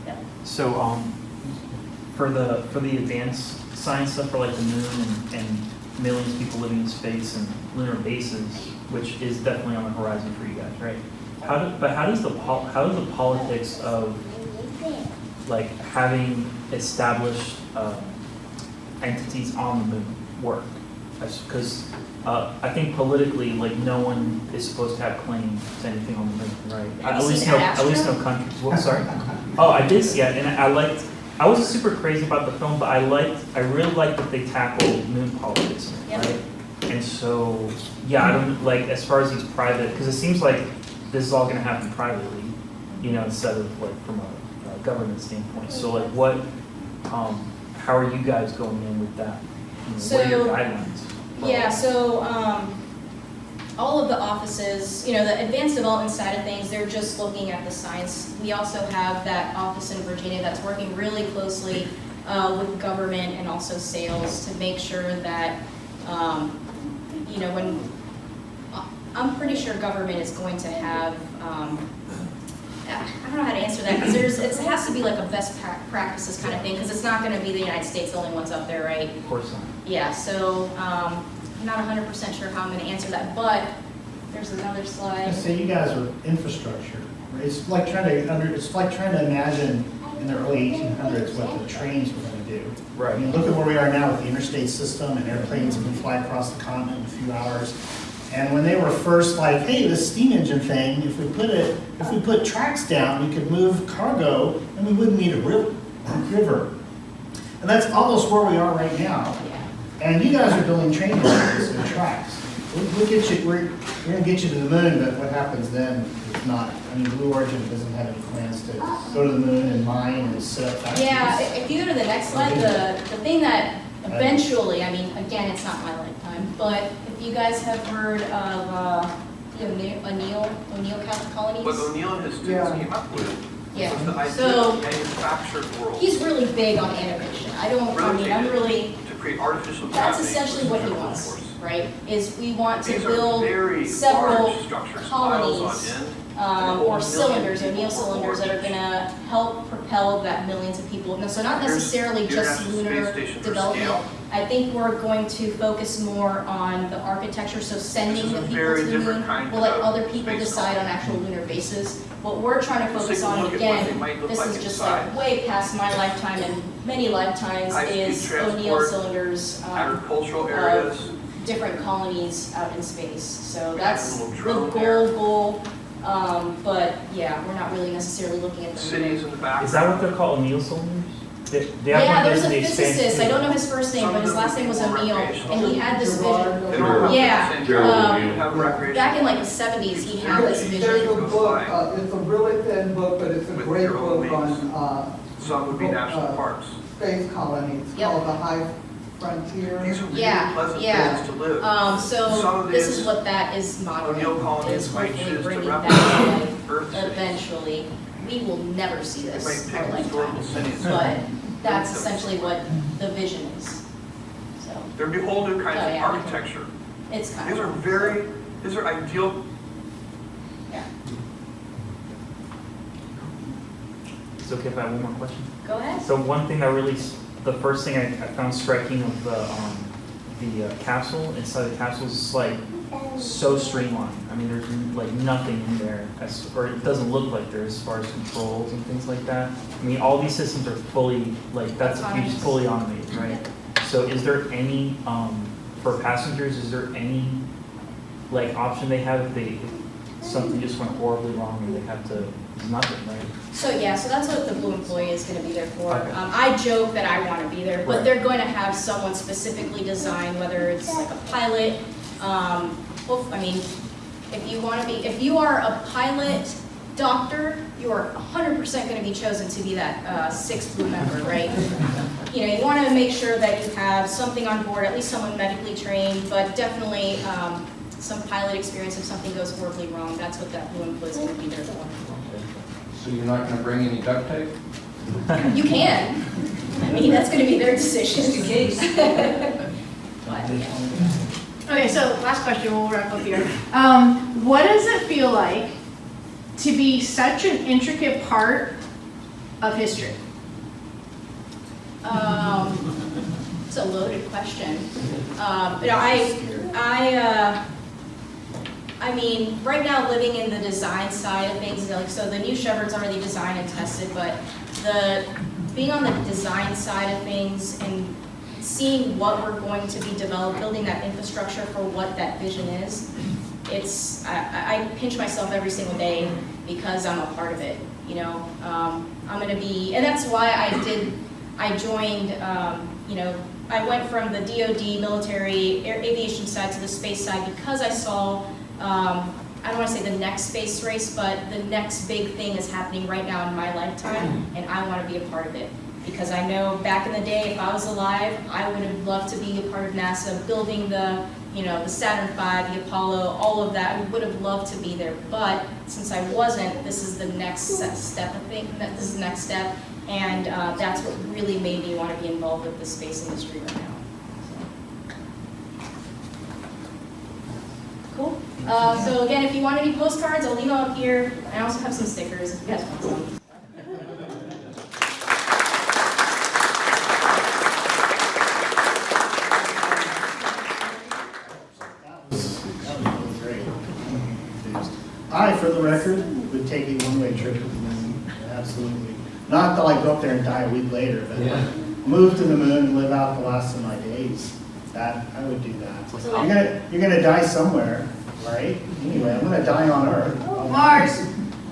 Yeah. So for the advanced science stuff, for like the moon and millions of people living in space and lunar bases, which is definitely on the horizon for you guys, right? How does the politics of like having established entities on the moon work? Because I think politically, like, no one is supposed to have claim to anything on the moon, right? Have you seen At least no countries. Well, sorry. Oh, I did see it, and I wasn't super crazy about the film, but I really liked that they tackled moon politics, Yep. right? And so, yeah, I don't like as far as these private, because it seems like this is all going to happen privately, you know, instead of like from a government standpoint. So, like, how are you guys going in with that? You know, what are your guidelines? Yeah, so all of the offices, you know, the advanced development side of things, they're just looking at the science. We also have that office in Virginia that's working really closely with government and also sales to make sure that, you know, when, I'm pretty sure government is going to have, I don't know how to answer that, because it has to be like a best practices kind of thing, because it's not going to be the United States the only ones up there, right? Of course not. Yeah, so I'm not 100% sure how I'm going to answer that, but there's another slide. So you guys are infrastructure. It's like trying to imagine in the early 1800s what the trains were going to do. Right. I mean, look at where we are now with the interstate system and airplanes that can fly across the continent in a few hours. And when they were first like, hey, this steam engine thing, if we put tracks down, we could move cargo and we wouldn't need a river. And that's almost where we are right now. And you guys are building train lines and tracks. We're going to get you to the moon, but what happens then is not. I mean, Blue Origin doesn't have any plans to go to the moon and mine and set up factories. Yeah, if you go to the next slide, the thing that eventually, I mean, again, it's not my lifetime, but if you guys have heard of the O'Neill colonies. What O'Neill and his students came up with Yeah. was the idea So, of manufactured world. he's really big on animation. I'm really, to create artificial that's gravity essentially for what he the wants, force. right? Is we want to These are build very several large structures, miles on colonies, end, and hold or millions cylinders, of O'Neill people or cylinders that are each. gonna help propel that millions of people. No, so not necessarily Here's just International lunar Space Station for development. scale. I think we're going to focus more on the architecture, so sending This is the a people very to the different moon. kind We'll let of other people space decide on colony. actual lunar bases. What we're trying to Let's focus take a on, look at what they again, might look this like is just inside. like way past my lifetime and many lifetimes, High-speed is O'Neill transport, cylinders, agricultural areas. different colonies out in space. So We have that's a little the drone there. goal. But yeah, we're not really necessarily looking at the Cities in the background. Is that what they're called, O'Neill cylinders? They have Yeah, one of there's those a in the expansion physicist, I too. don't know his first name, Some but of his them last name was are O'Neill, recreational. and he had this Gerard. vision. Gerard. Yeah, You have a recreation. back in like the 70s, he had this There's vision. a book, it's a really thin book, but it's a With great your own book wings. on, Some would be national parks. space colonies, Yep. called The High Frontier. These are really Yeah, pleasant yeah. places to live. Some So of this these is what that is modeling, O'Neill colonies is might hopefully choose to bringing that replicate to Earth life cities. eventually. We will never see They this might our pick lifetime, historical cities. but that's essentially what the vision is. So, They're beholden kinds Oh, of yeah. architecture. it's kind These of. are these are ideal. Yeah, It's okay if I have one more question? go ahead. So one thing that really, the first thing I found striking of the capsule, inside the capsule is like so streamlined. I mean, there's like nothing in there, or it doesn't look like there as far as controls and things like that. I mean, all these systems are fully, like, that's a huge, fully automated, right? So is there any, for passengers, is there any, like, option they have if something just went horribly wrong or they have to, there's nothing, right? So yeah, so that's what the Blue employee is going to be there for. Okay. I joke that I want to be there, but Right. they're going to have someone specifically designed, whether it's like a pilot. Well, I mean, if you are a pilot doctor, you are 100% going to be chosen to be that sixth Blue member, right? You know, you want to make sure that you have something on board, at least someone medically trained, but definitely some pilot experience if something goes horribly wrong. That's what that Blue employee is going to be there for. So you're not gonna bring any duct tape? You can. I mean, that's going to be their decision. Just in case. But, yeah. Okay, so last question, we'll wrap up here. What does it feel like to be such an intricate part of history? It's a loaded question. I mean, right now living in the design side of things, like, so the new Chevron's already designed and tested, but being on the design side of things and seeing what we're going to be building that infrastructure for what that vision is, I pinch myself every single day because I'm a part of it, you know. I'm gonna be, and that's why I joined, you know, I went from the DoD military aviation side to the space side because I saw, I don't want to say the next space race, but the next big thing is happening right now in my lifetime, and I want to be a part of it. Because I know back in the day, if I was alive, I would have loved to be a part of NASA, building the, you know, the Saturn V, the Apollo, all of that. I would have loved to be there, but since I wasn't, this is the next step. I think that this is the next step, and that's what really made me want to be involved with the space industry right now. Cool. So again, if you want any postcards, I'll leave them up here. I also have some stickers if you guys want some. That was really great. I, for the record, would take a one-way absolutely. Not to like go up there and die a week later, but Yeah. move to the moon and live out the last of my days. That, I would do that. So- You're gonna die somewhere, right? Anyway, I'm gonna die on Earth. Mars.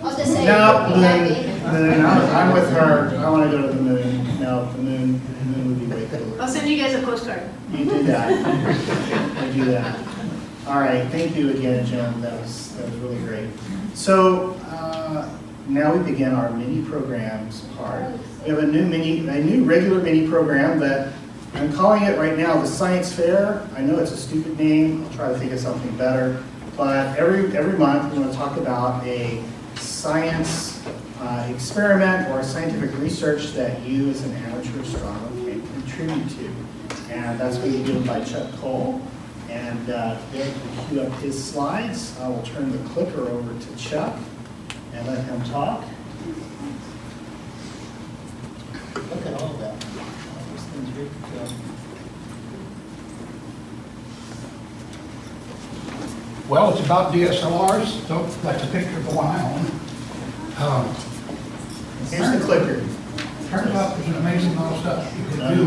I was just saying, No, be happy. moon, I'm with her. I wanna go to the moon. No, the moon would be way cooler. I'll send you guys a postcard. You do that. You do that. All right, thank you again, Joan. That was really great. So now we begin our mini programs part. We have a new regular mini program that I'm calling it right now the Science Fair. I know it's a stupid name. I'll try to think of something better. But every month we want to talk about a science experiment or scientific research that you as an amateur astronomer can contribute to. And that's going to be given by Chuck Cole. And there to cue up his slides, I will turn the clicker over to Chuck and let him talk. Look at all that. This thing's ready to go. Well, it's about DSLRs, so that's a picture of the one I own. Here's the clicker. Turns out there's an amazing amount of stuff you can do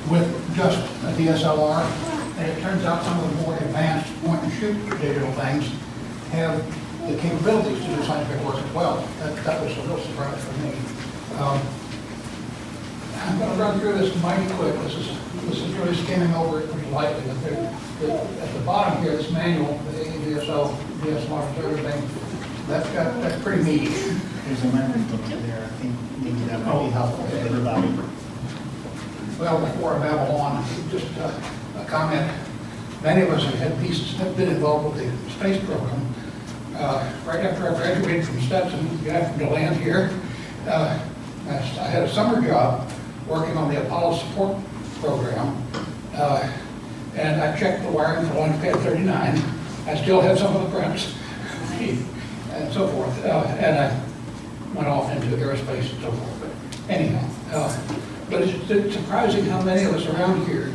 with just a DSLR. And it turns out some of the more advanced point-and-shoot digital things have the capabilities to do scientific work as well. That was a real surprise for me. I'm going to run through this mighty quick. This is really skimming over it pretty lightly. At the bottom here, this manual, the ADSL, DSLR observer thing, that's pretty meaty. There's a microphone there. I think maybe that might be helpful for everybody. Well, before I babble on, just a comment. Many of us have been involved with the space program. Right after I graduated from Stetson, the guy from DeLand here, I had a summer job working on the Apollo support program. And I checked the wiring for launch pad 39. I still have some of the prints and so forth. And I went off into aerospace and so forth. But anyhow, but it's surprising how many of us around here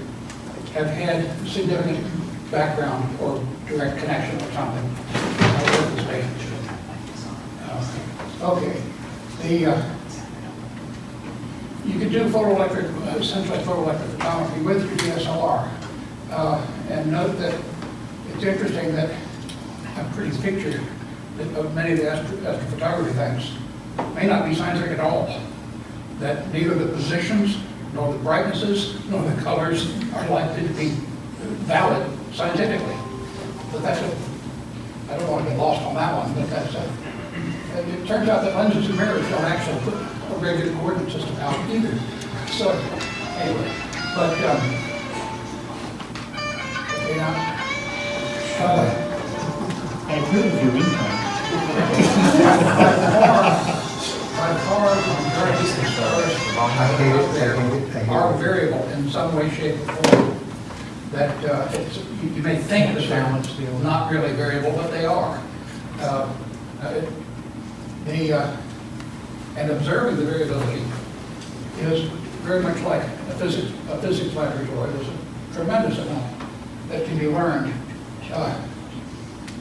have had significant background or direct connection or something with the space. Okay. You can do essentially photoelectric photography with your DSLR. And note that it's interesting that a pretty picture of many of the astrophotography things may not be scientific at all. That neither the positions, nor the brightnesses, nor the colors are likely to be valid scientifically. But I don't want to get lost on that one, but it turns out that lenses and mirrors don't actually put a regular coordinate system out either. So, anyway, but, I approve of your income. by far, the majority of the stars are variable in some way, shape, or form. That you may think that they're not really variable, but they are. And observing the variability is very much like a physics laboratory. There's a tremendous amount that can be learned.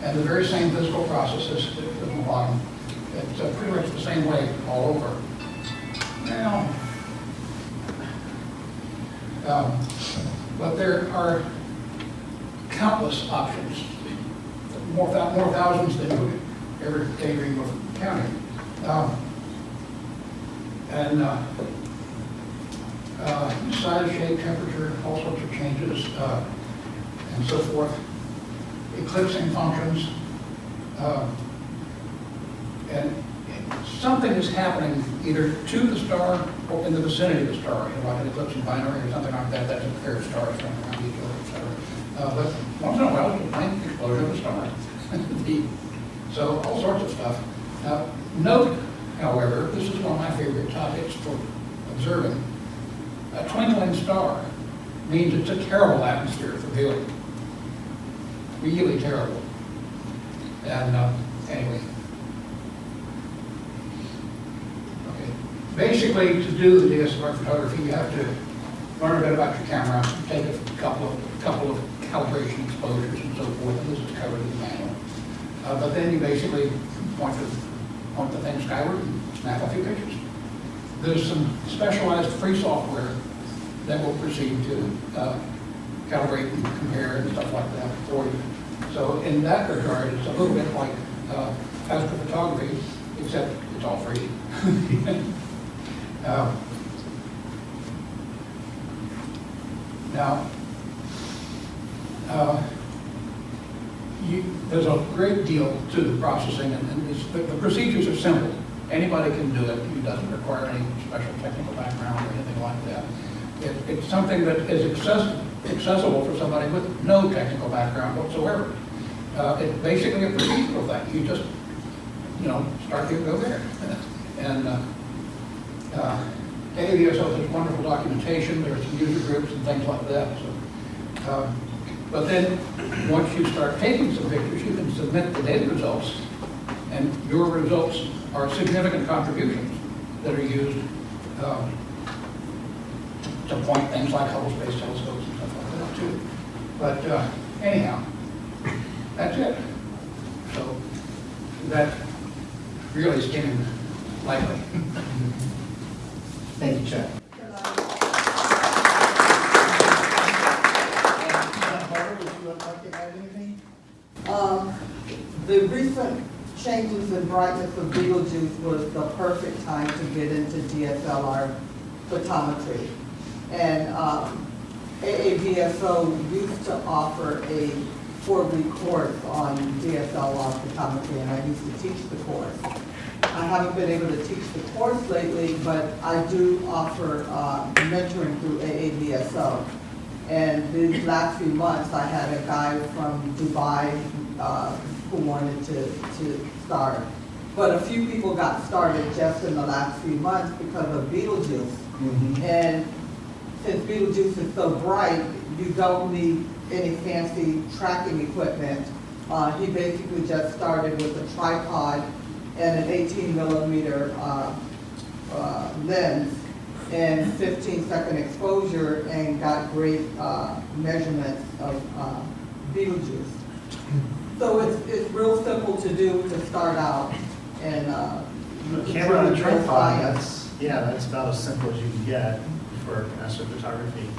And the very same physical processes at the bottom. It's pretty much the same way all over. Now, but there are countless options, more thousands than you would ever daydream of counting. Size, shape, temperature, all sorts of changes, and so forth. Eclipsing functions, and something is happening either to the star or in the vicinity of the star, like an eclipsing binary or something like that. That's a pair of stars running around each other, etc. But once in a while, it's a faint explosion of a star. So all sorts of stuff. Now, note, however, this is one of my favorite topics for observing. A twinkling star means it's a terrible atmosphere for viewing. Really terrible. And anyway. Okay. Basically, to do the DSLR photography, you have to learn a bit about your camera, take a couple of calibration exposures and so forth, and this is covered in the manual. But then you basically point the thing skyward and snap a few pictures. There's some specialized free software that will proceed to calibrate and compare and stuff like that for you. So in that regard, it's a little bit like astrophotography, except it's all free. Now, there's a great deal to the processing, and the procedures are simple. Anybody can do it. It doesn't require any special technical background or anything like that. It's something that is accessible for somebody with no technical background whatsoever. It's basically a procedural thing. You just, start here, go there. And AVSO has wonderful documentation. There are some user groups and things like that. So, but then once you start taking some pictures, you can submit the data results, and your results are significant contributions that are used to point things like Hubble Space Telescopes and stuff like that too. But anyhow, that's it. So that really skimming lightly. Thank you, Chuck. Barbara, would you like to add anything? The recent changes in brightness of Betelgeuse was the perfect time to get into DSLR photometry. And AAVSO used to offer a 4-week course on DSLR photometry, and I used to teach the course. I haven't been able to teach the course lately, but I do offer mentoring through AAVSO. And these last few months, I had a guy from Dubai who wanted to start. But a few people got started just in the last few months because of Betelgeuse. Mm-hmm. And since Betelgeuse is so bright, you don't need any fancy tracking equipment. He basically just started with a tripod and an 18mm lens and 15-second exposure, and got great measurements of Betelgeuse. So it's real simple to do to start out. And camera on a tripod, that's about as simple as you can get for astrophotography.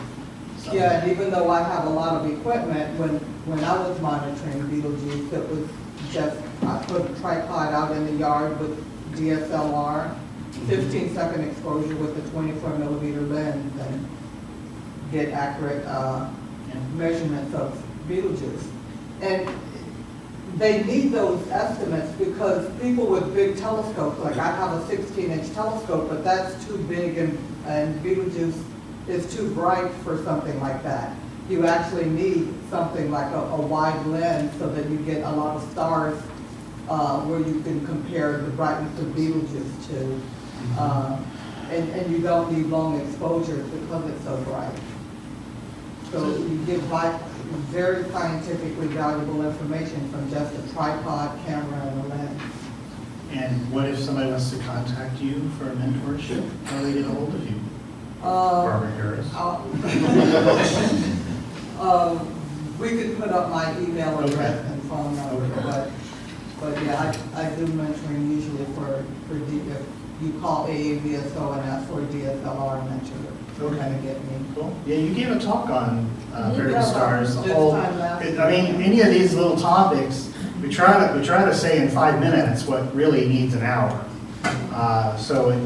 So. Yeah, and even though I have a lot of equipment, when I was monitoring Betelgeuse, it was just, I put a tripod out in the yard with DSLR, 15-second exposure with a 24mm lens, and get accurate measurements of Betelgeuse. And they need those estimates because people with big telescopes, like I have a 16-inch telescope, but that's too big, and Betelgeuse is too bright for something like that. You actually need something like a wide lens so that you get a lot of stars where you can compare the brightness of Betelgeuse to. And you don't need long exposures because it's so bright. So you get very scientifically valuable information from just a tripod, camera, and a lens. And what if somebody wants to contact you for a mentorship? How do they get a hold of you? Barbara Harris. We could put up my email address and phone number, but yeah, I do mentoring usually for if you call AAVSO and ask for a DSLR mentor. Okay. Kind of get me. Cool. Yeah, you gave a talk on variable Yeah, stars. The this whole, time last I mean, any of these little topics, we try to say in 5 minutes what really needs an hour. So it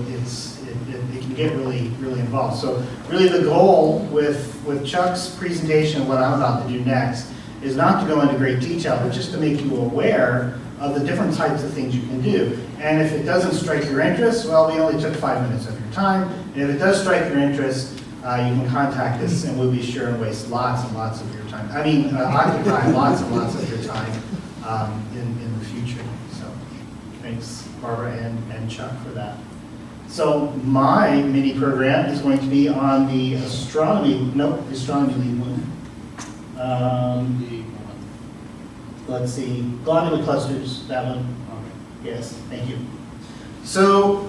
can get really involved. So really the goal with Chuck's presentation, what I'm about to do next, is not to go into great detail, but just to make you aware of the different types of things you can do. And if it doesn't strike your interest, well, we only took 5 minutes of your time. And if it does strike your interest, you can contact us, and we'll be sure and waste lots and lots of your time. I mean, occupy lots and lots of your time in the future. So thanks, Barbara and Chuck, for that. So my mini program is going to be on the astronomy lead one. Let's see, globular clusters, that one. Yes, thank you. So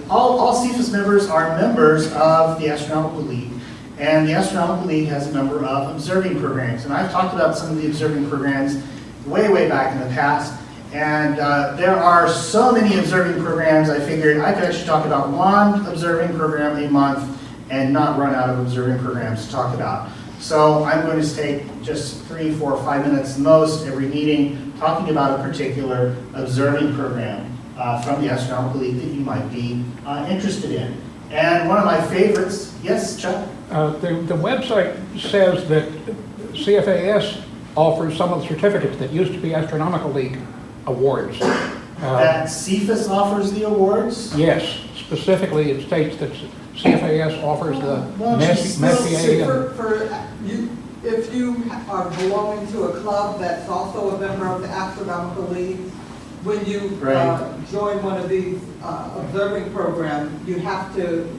all CFAS members are members of the Astronomical League, and the Astronomical League has a number of observing programs. And I've talked about some of the observing programs way back in the past, And there are so many observing programs, I figured I could actually talk about one observing program a month and not run out of observing programs to talk about. So I'm going to take just 3, 4, 5 minutes most every meeting talking about a particular observing program from the Astronomical League that you might be interested in. And one of my favorites, yes, Chuck? The website says that CFAS offers some of the certificates that used to be Astronomical League awards. That CFAS offers the awards? Yes, specifically it states that CFAS offers the Messier. If you are belonging to a club that's also a member of the Astronomical League, when you join one of these observing programs, you have to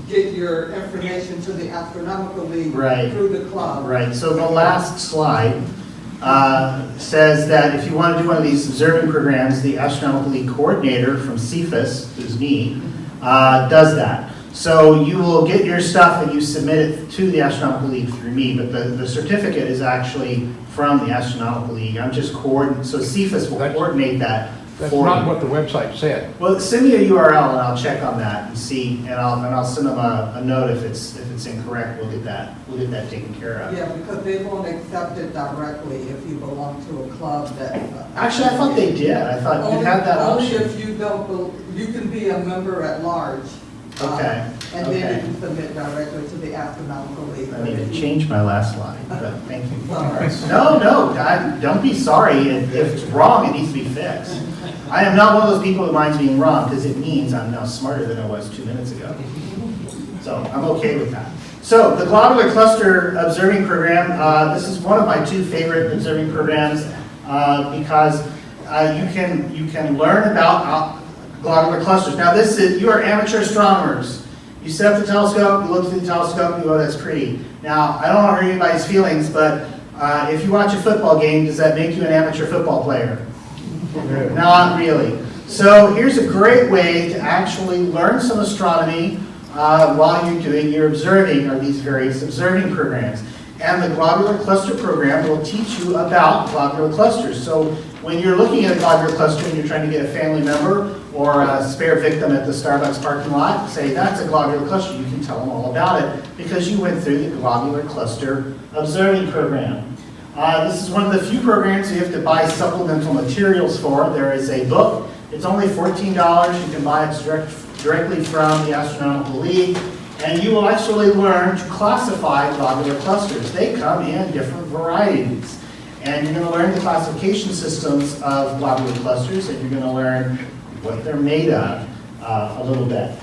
get your information to the Astronomical League through the club. Right, so the last slide says that if you want to do one of these observing programs, the Astronomical League coordinator from CFAS, who's me, does that. So you will get your stuff and you submit it to the Astronomical League through me, but the certificate is actually from the Astronomical League. I'm just coordinating, so CFAS will coordinate that That's for not you. what the website said. Well, send me a URL and I'll check on that and see, and I'll send them a note if it's incorrect. We'll get that taken care of. Yeah, because they won't accept it directly if you belong to a club that. Actually, I thought they did. I thought you had that option. Only if you don't, you can be a member at large. Okay. And then you can submit directly to the Astronomical League. I need to change my last slide, but thank you. Sorry. No, don't be sorry. If it's wrong, it needs to be fixed. I am not one of those people that minds being wrong because it means I'm now smarter than I was 2 minutes ago. So I'm okay with that. So the Globular Cluster Observing Program, this is one of my 2 favorite observing programs because you can learn about globular clusters. Now you are amateur astronomers. You set up the telescope, you look through the telescope, you go, that's pretty. Now, I don't want to hurt anybody's feelings, but if you watch a football game, does that make you an amateur football player? Not really. So here's a great way to actually learn some astronomy while you're doing your observing, or these various observing programs. And the Globular Cluster Program will teach you about globular clusters. So when you're looking at a globular cluster and you're trying to get a family member or a spare victim at the Starbucks parking lot, say that's a globular cluster, you can tell them all about it because you went through the Globular Cluster Observing Program. This is one of the few programs you have to buy supplemental materials for. There is a book. It's only $14. You can buy it directly from the Astronomical League. And you will actually learn to classify globular clusters. They come in different varieties. And you're going to learn the classification systems of globular clusters, and you're going to learn what they're made of a little bit.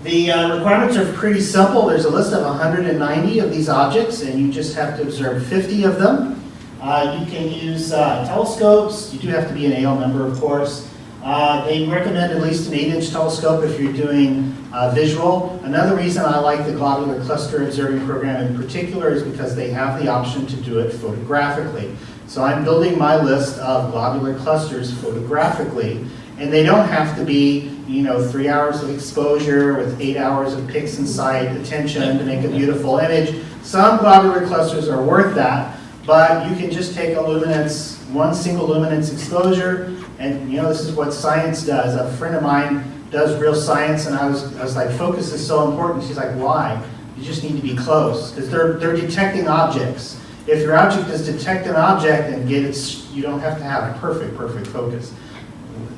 The requirements are pretty simple. There's a list of 190 of these objects, and you just have to observe 50 of them. You can use telescopes. You do have to be an AL member, of course. They recommend at least an 8-inch telescope if you're doing visual. Another reason I like the Globular Cluster Observing Program in particular is because they have the option to do it photographically. So I'm building my list of globular clusters photographically, and they don't have to be 3 hours of exposure with 8 hours of pix and sight attention to make a beautiful image. Some globular clusters are worth that, but you can just take a luminance, one single luminance exposure, and this is what science does. A friend of mine does real science, and I was like, focus is so important. She's like, why? You just need to be close, because they're detecting objects. If your object is detect an object and get it, you don't have to have perfect focus.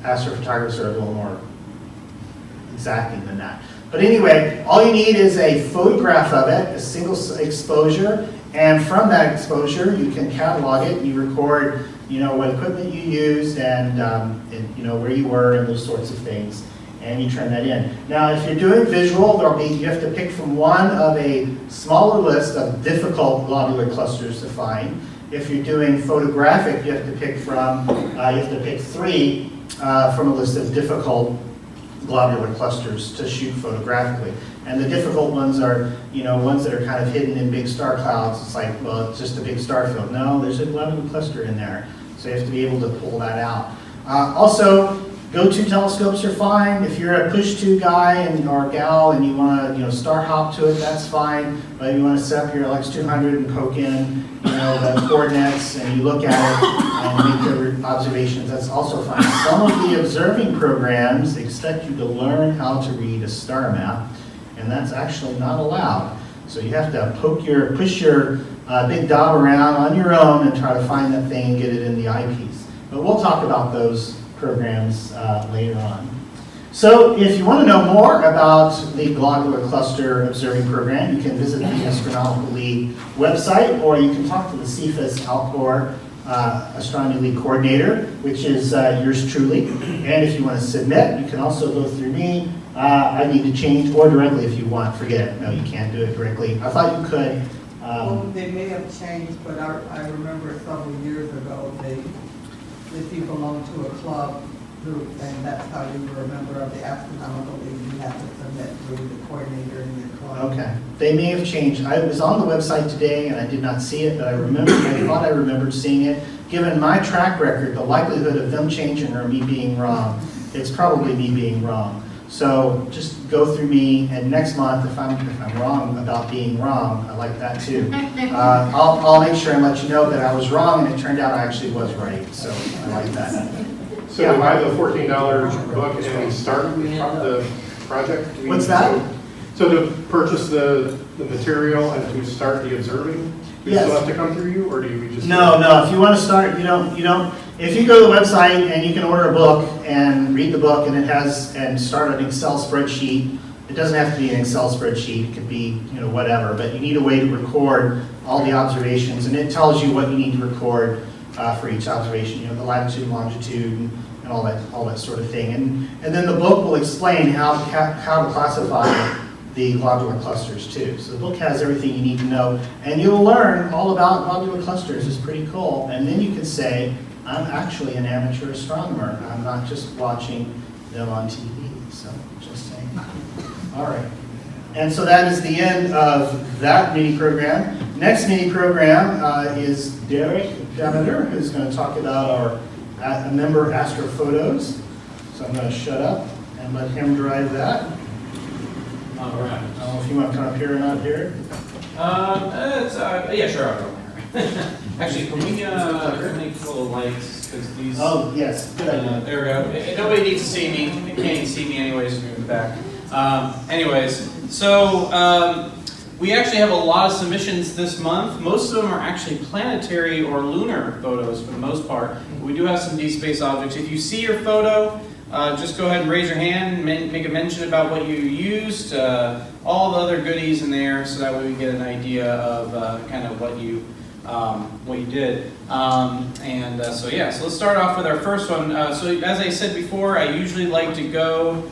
Astrophotographers are a little more exacting than that. But anyway, all you need is a photograph of it, a single exposure, and from that exposure, you can catalog it. You record, what equipment you used and where you were and those sorts of things, and you turn that in. Now, if you're doing visual, you have to pick from one of a smaller list of difficult globular clusters to find. If you're doing photographic, you have to pick from 3 from a list of difficult globular clusters to shoot photographically. And the difficult ones are, ones that are kind of hidden in big star clouds. It's like, well, it's just a big star field. No, there's a globular cluster in there. So you have to be able to pull that out. Also, Go-to telescopes are fine. If you're a push-to guy or gal and you want to, star hop to it, that's fine. But if you want to set up your LX200 and poke in, the coordinates and you look at it and make your observations, that's also fine. Some of the observing programs expect you to learn how to read a star map, and that's actually not allowed. So you have to push your big dot around on your own and try to find that thing and get it in the eyepiece. But we'll talk about those programs later on. So if you want to know more about the Globular Cluster Observing Program, you can visit the Astronomical League website, or you can talk to the CFAS Alcor Astronomy League Coordinator, which is yours truly. And if you want to submit, you can also go through me. I need to change, or directly if you want. Forget it. No, you can't do it directly. I thought you could. Well, they may have changed, but I remember several years ago, if you belong to a club group, and that's how you were a member of the Astronomical League, you have to submit through the coordinator in your club. Okay. They may have changed. I was on the website today and I did not see it, but I thought I remembered seeing it. Given my track record, the likelihood of them changing or me being wrong, it's probably me being wrong. So just go through me, and next month, if I'm wrong about being wrong, I like that too. I'll make sure and let you know that I was wrong, and it turned out I actually was right. So I like that. So to buy the $14 book and start the project? What's that? So to purchase the material and to start the observing, do you still have to come through you, or do you just? No. If you want to start, you don't. If you go to the website and you can order a book and read the book, and start an Excel spreadsheet. It doesn't have to be an Excel spreadsheet. It could be whatever. But you need a way to record all the observations, and it tells you what you need to record for each observation. The latitude, longitude, and all that sort of thing. And then the book will explain how to classify the globular clusters too. So the book has everything you need to know, and you'll learn all about globular clusters. It's pretty cool. And then you can say, I'm actually an amateur astronomer. I'm not just watching them on TV. So just saying. All right. And so that is the end of that mini program. Next mini program is Demeter, who's going to talk about our member astrophotos. So I'm going to shut up and let him drive that. All right. I don't know if you want to come up here or not here. Yeah, sure, I'll go there. Actually, can we make little lights, because these... Oh, yes, good idea. There we go. Nobody needs to see me. They can't even see me anyways, move it back. So we actually have a lot of submissions this month. Most of them are actually planetary or lunar photos for the most part. We do have some deep space objects. If you see your photo, just go ahead and raise your hand and make a mention about what you used, all the other goodies in there, so that way we get an idea of kind of what you did. So let's start off with our first one. So as I said before, I usually like to go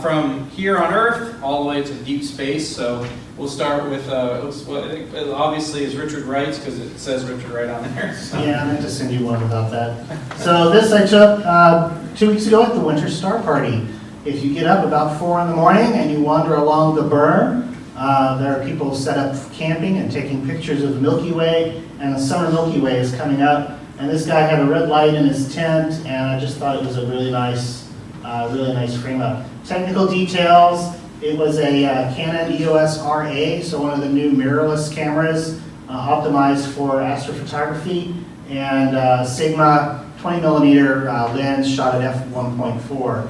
from here on Earth all the way to deep space. So we'll start with, obviously is Richard Wright's, because it says Richard Wright on there. So. Yeah, I meant to send you one about that. So this I took 2 weeks ago at the Winter Star Party. If you get up about 4 in the morning and you wander along the berm, there are people set up camping and taking pictures of the Milky Way, and the summer Milky Way is coming up. And this guy had a red light in his tent, and I just thought it was a really nice frame up. Technical details: it was a Canon EOS RA, so one of the new mirrorless cameras optimized for astrophotography, and Sigma 20 millimeter lens shot at f1.4.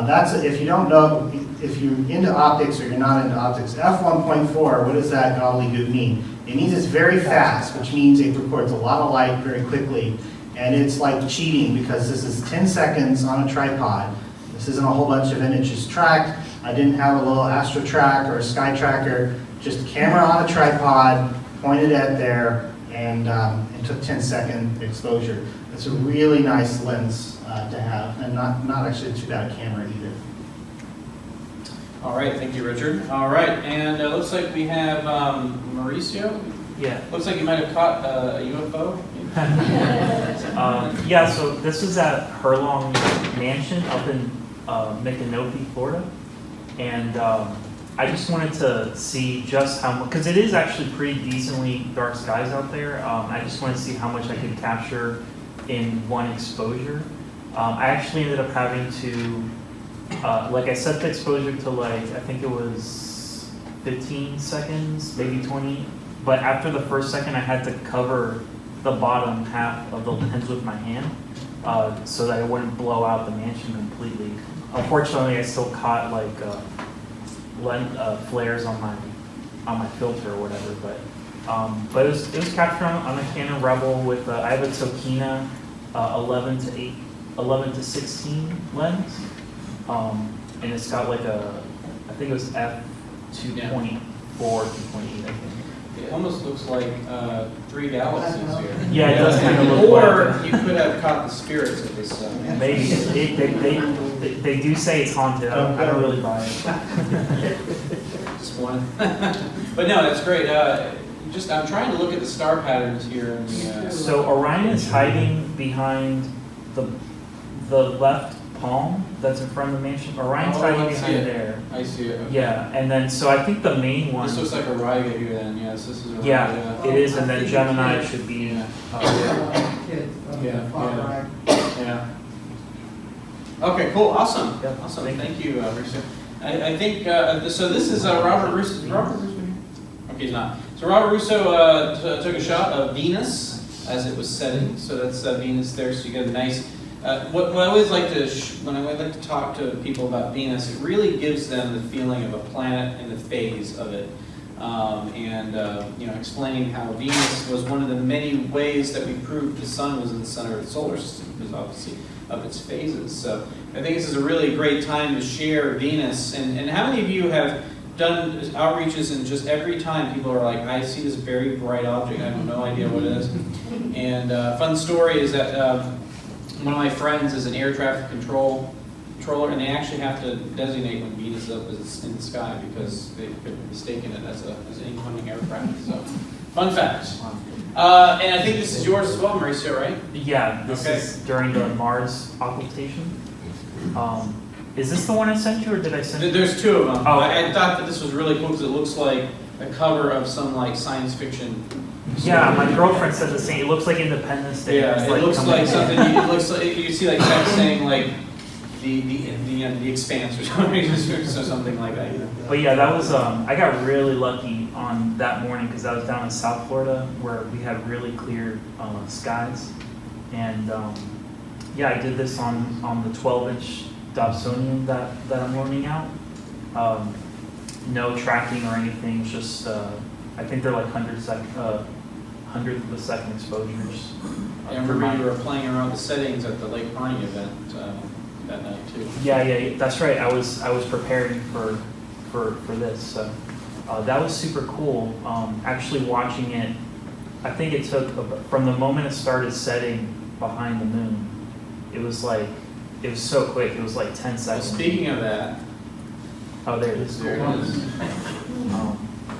That's if you don't know, if you're into optics or you're not into optics, f1.4, what does that gobbledygook mean? It means it's very fast, which means it records a lot of light very quickly. And it's like cheating, because this is 10 seconds on a tripod. This isn't a whole bunch of images tracked. I didn't have a little Astro Track or a Sky Tracker, just a camera on a tripod, pointed at there, and it took 10-second exposure. It's a really nice lens to have, and not actually too bad a camera either. All right, thank you, Richard. All right, and it looks like we have Mauricio. Yeah. Looks like you might have caught a UFO. Yeah, so this is at Herlong Mansion up in Micanopy, Florida. And I just wanted to see just how much, because it is actually pretty decently dark skies out there. I just wanted to see how much I could capture in one exposure. I actually ended up having to, like I set the exposure to like, I think it was 15 seconds, maybe 20. But after the first second, I had to cover the bottom half of the lens with my hand so that it wouldn't blow out the mansion completely. Unfortunately, I still caught like flares on my filter or whatever. But it was captured on a Canon Rebel with I have a Tokina 11 to 16 lens, and it's got like I think it was f 2.4, 2.8, I think. It almost looks like 3 galaxies here. Yeah, it does kind of look like. Or you could have caught the spirits of this. Maybe they do say it's haunted. I don't really buy it. Just one. But no, that's great. I'm trying to look at the star patterns here. In the, So Orion is hiding behind the left palm that's in front of the mansion. Orion's hiding behind there. I see it. Okay. Yeah, and then so I think the main one. This looks like Origa here then. Yes, this is Origa. Yeah, it is, and then Gemini should be. Yeah. Okay, cool, awesome. Yep. Awesome, thank you, Russo. I think, so this is Robert Russo. Is Robert Russo here? Okay, he's not. So Robert Russo took a shot of Venus as it was setting. So that's Venus there, so you get a nice, what I always like to, when I like to talk to people about Venus, it really gives them the feeling of a planet and the phase of it. Explaining how Venus was one of the many ways that we proved the sun was in the center of the solar system, because obviously of its phases. So I think this is a really great time to share Venus. And how many of you have done outreaches and just every time people are like, I see this very bright object, I have no idea what it is. And fun story is that one of my friends is an air traffic controller, and they actually have to designate when Venus is in the sky because they could have mistaken it as an incoming aircraft. So, fun fact. And I think this is yours as well, Mauricio, right? Yeah, this is during the Mars occultation. Is this the one I sent you, or did I send you? There's two of them. Oh, I thought that this was really cool because it looks like a cover of some like science fiction. Yeah, my girlfriend said the same. It looks like Independence Day. Yeah, it looks like something. It looks like you see like text saying like the Expanse or something like that. But yeah, that was I got really lucky on that morning because I was down in South Florida where we had really clear skies, and yeah, I did this on the 12-inch Dobsonian that I'm loaning out. No tracking or anything, just I think they're like 100th of a second exposures. I remember you were playing around the settings at the Lake Harney event that night too. Yeah, that's right. I was preparing for this, so that was super cool. Actually watching it, I think it took from the moment it started setting behind the moon. It was so quick. It was like 10 seconds. Well, speaking of that, oh, there it is. There it is.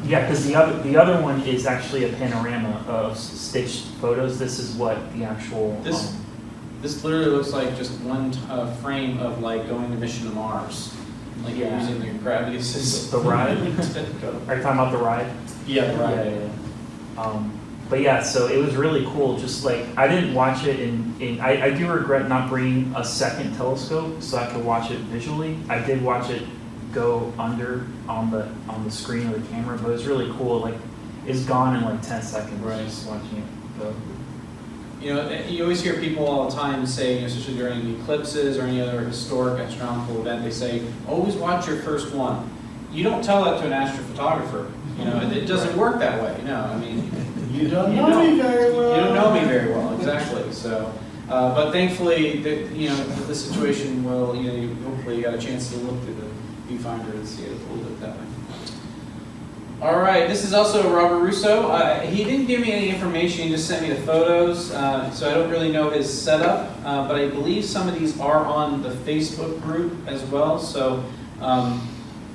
Yeah, because the other one is actually a panorama of stitched photos. This is what the actual. This literally looks like just one frame of like going to mission to Mars, like using the gravity system. The ride. Are you talking about the ride? Yeah, the ride. Yeah. But yeah, so it was really cool. Just like I didn't watch it I do regret not bringing a second telescope so I could watch it visually. I did watch it go under on the screen of the camera, but it was really cool. Like it's gone in like 10 seconds. Right. Just watching it go. You know, you always hear people all the time say, especially during eclipses or any other historic astronomical event, they say, always watch your first one. You don't tell that to an astrophotographer. You know, it doesn't work that way. No, I mean, you don't know me very well. You don't know me very well, exactly. So, but thankfully, the situation will, hopefully you got a chance to look through the viewfinder and see it a little bit that way. All right, this is also Robert Russo. He didn't give me any information, he just sent me the photos, so I don't really know his setup, but I believe some of these are on the Facebook group as well, so I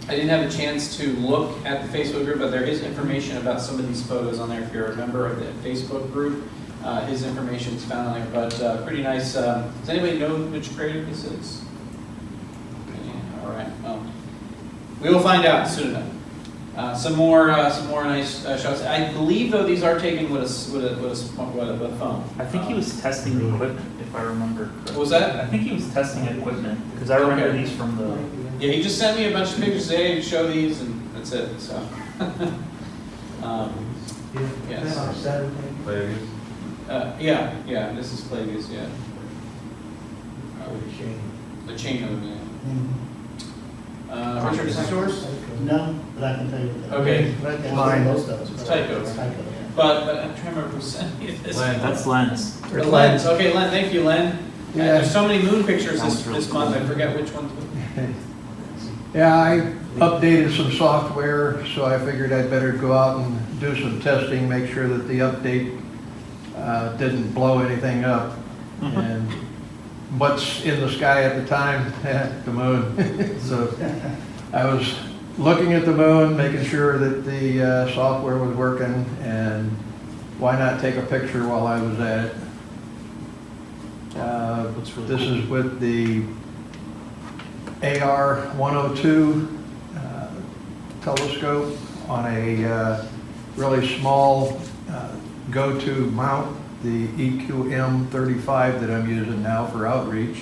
didn't have a chance to look at the Facebook group, but there is information about some of these photos on there. If you're a member of the Facebook group, his information is found on there, but pretty nice. Does anybody know which crater this is? Okay, all right, well, we will find out soon enough. Some more nice shots. I believe though these are taken with a phone. I think he was testing the equipment, if I remember correctly. What was that? I think he was testing equipment, because I remember Okay. these from the... Yeah, he just sent me a bunch of pictures, hey, show these, and that's it, so. Yes. On Saturday. Yeah, this is Plagueis, yeah. The chain of them, yeah. Richard, is this yours? No, but I can tell you what that. Okay. But I can Mine. say most of us. It's Tycho. It's Tycho, yeah. But I'm trying to remember who sent me this. That's Lens. Len, okay, Len, thank you, Len. Yeah. There's so many moon pictures this month, I forget which one. Yeah, I updated some software, so I figured I'd better go out and do some testing, make sure that the update didn't blow anything up. And what's in the sky at the time? The moon. So I was looking at the moon, making sure that the software was working, and why not take a picture while I was at it? This is with the AR-102 telescope on a really small go-to mount, the EQM35 that I'm using now for outreach,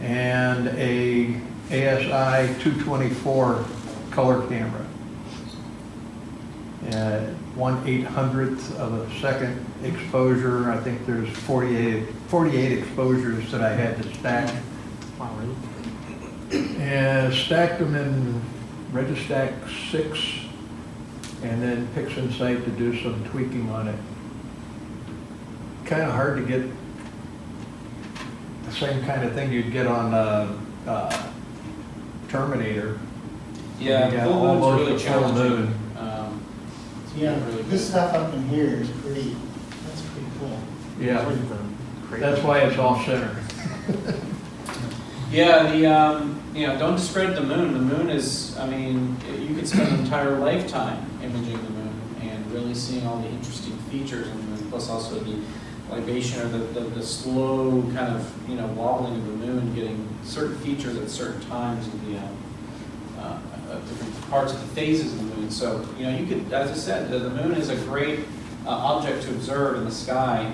and a ASI 224 color camera. 1/800th of a second exposure. I think there's 48 exposures that I had to stack. Wow, really? And stacked them in Registack 6, and then PixInsight to do some tweaking on it. Kind of hard to get the same kind of thing you'd get on Terminator. Yeah, You got full moon's almost really a full challenging. moon. Yeah, really this stuff up in here is pretty, that's pretty cool. Yeah, that's why it's off center. Yeah, don't discredit the moon. The moon is, I mean, you could spend an entire lifetime imaging the moon and really seeing all the interesting features of the moon, plus also the libation or the slow kind of, wobbling of the moon, getting certain features at certain times of the different parts of the phases of the moon. So, you could, as I said, the moon is a great object to observe in the sky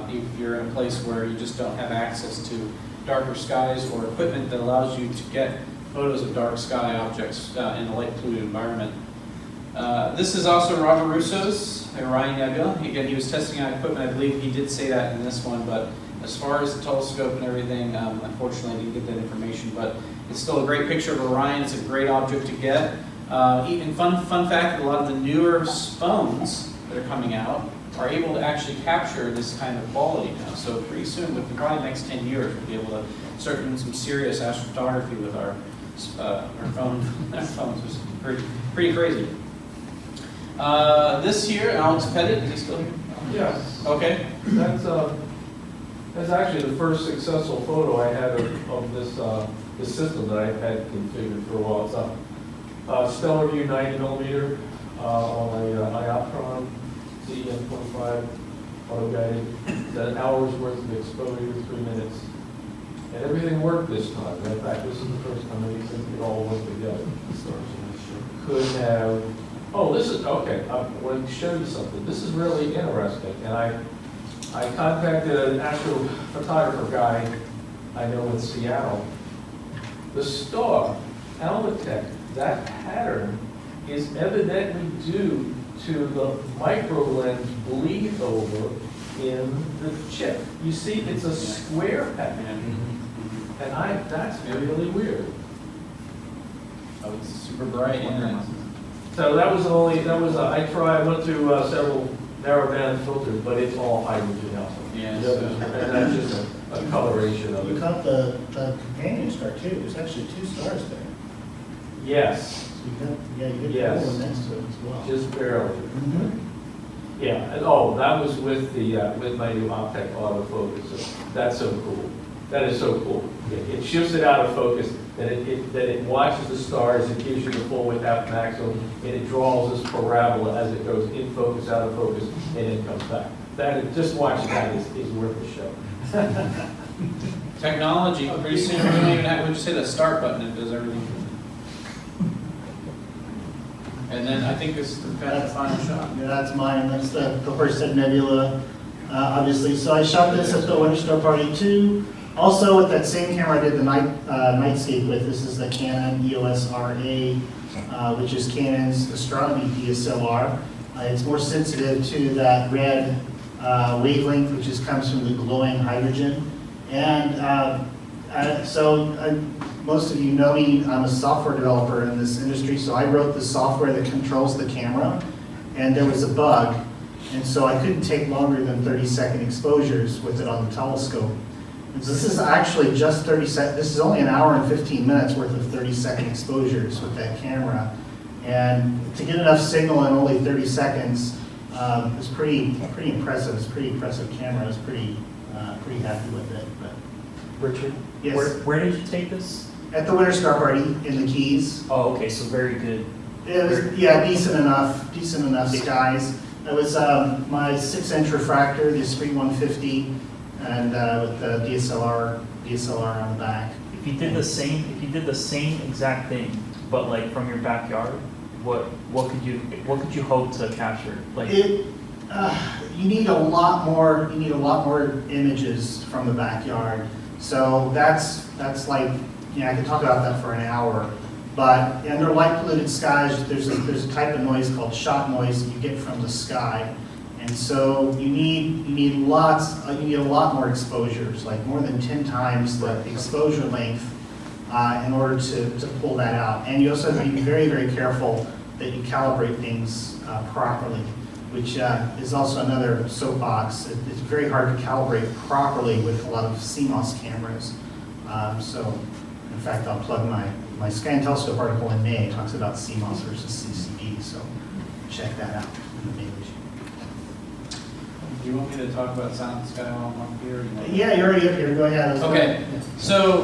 if you're in a place where you just don't have access to darker skies or equipment that allows you to get photos of dark sky objects in a light polluted environment. This is also Robert Russo's Orion Nebula. Again, he was testing out equipment. I believe he did say that in this one, but as far as the telescope and everything, unfortunately I didn't get that information, but it's still a great picture of Orion. It's a great object to get. Even fun fact, a lot of the newer phones that are coming out are able to actually capture this kind of quality now. So pretty soon, within probably the next 10 years, we'll be able to start doing some serious astrophotography with our phones, which is pretty crazy. This year, Alex Pettit, is he still here? Yes. Okay. That's actually the first successful photo I had of this system that I've had configured for a while. It's a Stellar View 90mm on a Ioptron CEM25 auto-guided. It's an hour's worth of exposure, 3 minutes. And everything worked this time. In fact, this is the first time anything could all work together. Could have, this is, okay, I want to show you something. This is really interesting. And I contacted an astrophotographer guy I know in Seattle. The star, Almatech, that pattern is evidently due to the micro lens bleed over in the chip. You see, it's a square pattern. And that's really weird. Oh, it's super bright. Yeah. So I went through several narrowband filters, but it's all hydrogen alpha. Yeah. And that's just a coloration of You it. caught the companion star too, there's actually 2 stars there. Yes, So you get Yes. the one next to it as well. just barely. Mhm. Yeah, and that was with the with my new Optec autofocus. So that's so cool. That is so cool. It shifts it out of focus, then it watches the stars, it gives you the full width f maximum, and it draws this parabola as it goes in focus, out of focus, and then comes back. Just watching that is worth a show. Technology. Pretty soon we don't even have, we just hit a start button, it does everything. And then I think this is the final shot. Yeah, that's mine. That's the Horsehead Nebula, obviously. So I shot this at the Winter Star Party too. Also, with that same camera, I did the nightscape with. This is the Canon EOS RA, which is Canon's Astronomy DSLR. It's more sensitive to that red wavelength, which comes from the glowing hydrogen. And most of you know me, I'm a software developer in this industry, so I wrote the software that controls the camera, and there was a bug, and so I couldn't take longer than 30-second exposures with it on the telescope. And so this is actually just 30 seconds, this is only an hour and 15 minutes worth of 30-second exposures with that camera. And to get enough signal in only 30 seconds is pretty impressive. It's a pretty impressive camera. I was pretty happy with it. But Richard, yes. Where did you take this? At the Winter Star Party in the Keys. Oh, okay, so very good. It was, yeah, decent enough skies. It was my 6-inch refractor, the Esprit 150, and with the DSLR on the back. If you did the same exact thing, but like from your backyard, what could you hope to capture? Like you need a lot more images from the backyard. So that's like, I could talk about that for an hour. But under light polluted skies, there's a type of noise called shot noise that you get from the sky. And so you need a lot more exposures, like more than 10 times the exposure length in order to pull that out. And you also have to be very, very careful that you calibrate things properly, which is also another soapbox. It's very hard to calibrate properly with a lot of CMOS cameras. So in fact, I'll plug my Sky and Telescope article in May. It talks about CMOS versus CCD, so check that out in the main issue. Do you want me to talk about Silent Sky while I'm up here? Yeah, you're already up here. Go ahead. Okay. So,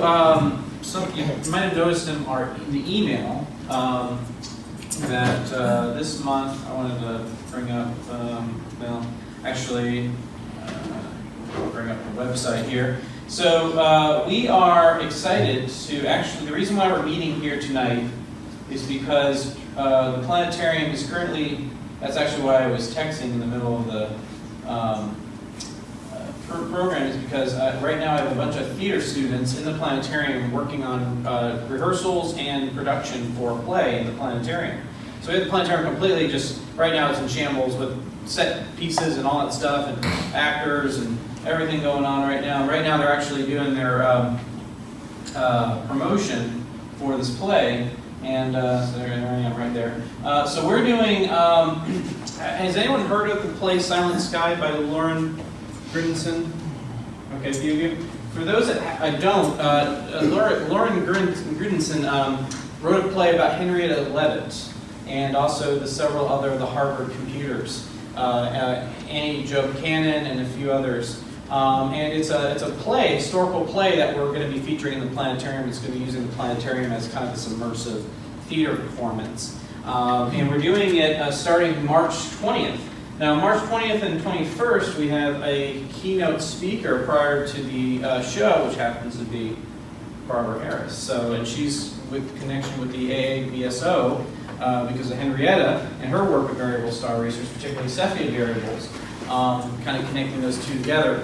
you might have noticed in the email that this month I wanted to bring up, I'll bring up the website here. So we are excited to the reason why we're meeting here tonight is because the planetarium is currently, that's actually why I was texting in the middle of the program, is because right now I have a bunch of theater students in the planetarium working on rehearsals and production for a play in the planetarium. So we have the planetarium completely right now it's in shambles with set pieces and all that stuff and actors and everything going on right now. Right now they're actually doing their promotion for this play, and so there I am right there. So we're doing, has anyone heard of the play Silent Sky by Lauren Grinson? Okay, a few of you. For those that don't, Lauren Grinson wrote a play about Henrietta Leavitt and also the Harvard computers, Annie Jo Buchanan and a few others. And it's a play, historical play that we're going to be featuring in the planetarium. It's going to be using the planetarium as kind of this immersive theater performance. And we're doing it starting March 20th. Now, March 20th and 21st, we have a keynote speaker prior to the show, which happens to be Barbara Harris. So, and she's with connection with the AABSO because of Henrietta and her work with variable star research, particularly Cepheid variables, kind of connecting those two together.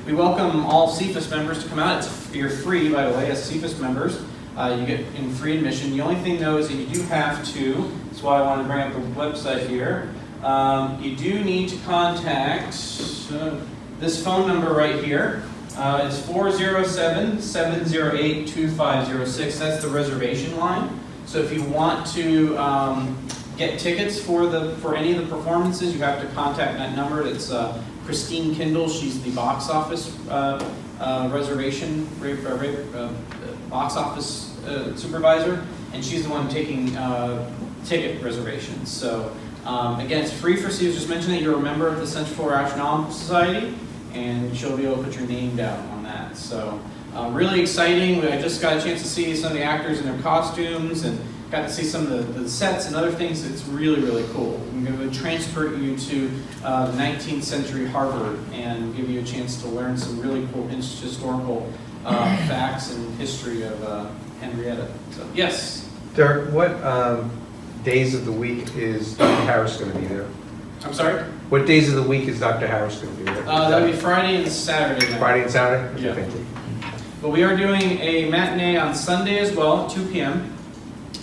We welcome all CFAS members to come out. You're free, by the way, as CFAS members. You get in free admission. The only thing, though, is that you do have to, that's why I wanted to bring up the website here, you do need to contact this phone number right here. It's 407-708-2506. That's the reservation line. So if you want to get tickets for any of the performances, you have to contact that number. It's Christine Kindle. She's the box office box office supervisor, and she's the one taking ticket reservations. So again, it's free for CFAS. Just mention that you're a member of the Center for Astronomical Society, and she'll be able to put your name down on that. So really exciting. I just got a chance to see some of the actors in their costumes and got to see some of the sets and other things. It's really, really cool. I'm going to transport you to the 19th century Harvard and give you a chance to learn some really cool historical facts and history of Henrietta. So, yes? Derek, what days of the week is Dr. Harris going to be there? I'm sorry? What days of the week is Dr. Harris going to be there? That'll be Friday and Saturday night. Friday and Saturday? Yeah. Thank you. But we are doing a matinee on Sunday as well, at 2 p.m.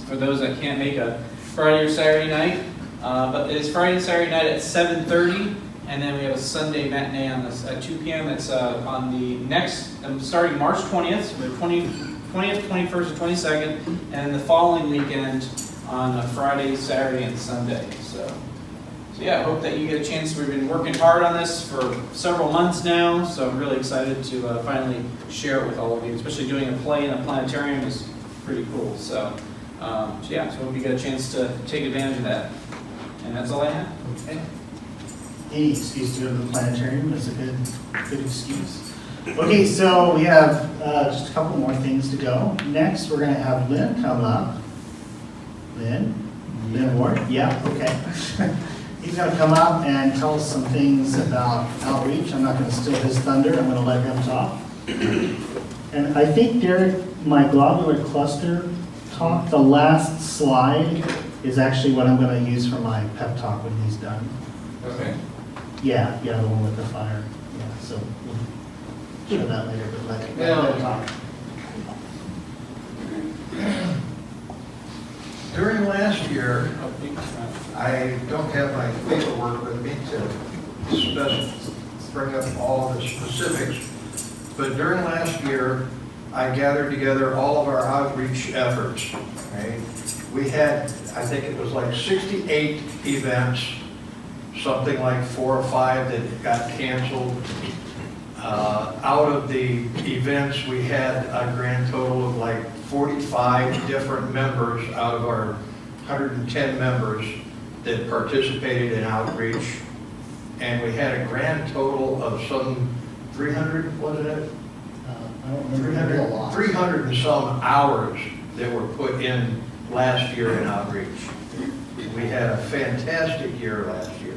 for those that can't make a Friday or Saturday night. But it's Friday and Saturday night at 7:30, and then we have a Sunday matinee on this at 2 p.m. It's on the next, starting March 20th, so the 20th, 21st, and 22nd, and then the following weekend on Friday, Saturday, and Sunday. So yeah, I hope that you get a chance. We've been working hard on this for several months now, so I'm really excited to finally share it with all of you. Especially doing a play in a planetarium is pretty cool. So yeah, so I hope you get a chance to take advantage of that. And that's all I have. Okay. Any excuse to go to the planetarium is a good excuse. Okay, so we have just a couple more things to go. Next, we're going to have Lynn come up. Lynn Ward? Yeah, okay. He's going to come up and tell us some things about outreach. I'm not going to steal his thunder. I'm going to let him talk. And I think, Derek, my globular cluster talk, the last slide is actually what I'm going to use for my pep talk when he's done. Okay. Yeah, the one with the fire. Yeah, so we'll show that later, but let him talk. During last year, I don't have my paperwork with me to bring up all the specifics, but during last year, I gathered together all of our outreach efforts, right? We had, I think it was like 68 events, something like 4 or 5 that got canceled. Out of the events, we had a grand total of like 45 different members out of our 110 members that participated in outreach. And we had a grand total of some 300, wasn't it? I don't remember. 300 and some hours that were put in last year in outreach. We had a fantastic year last year.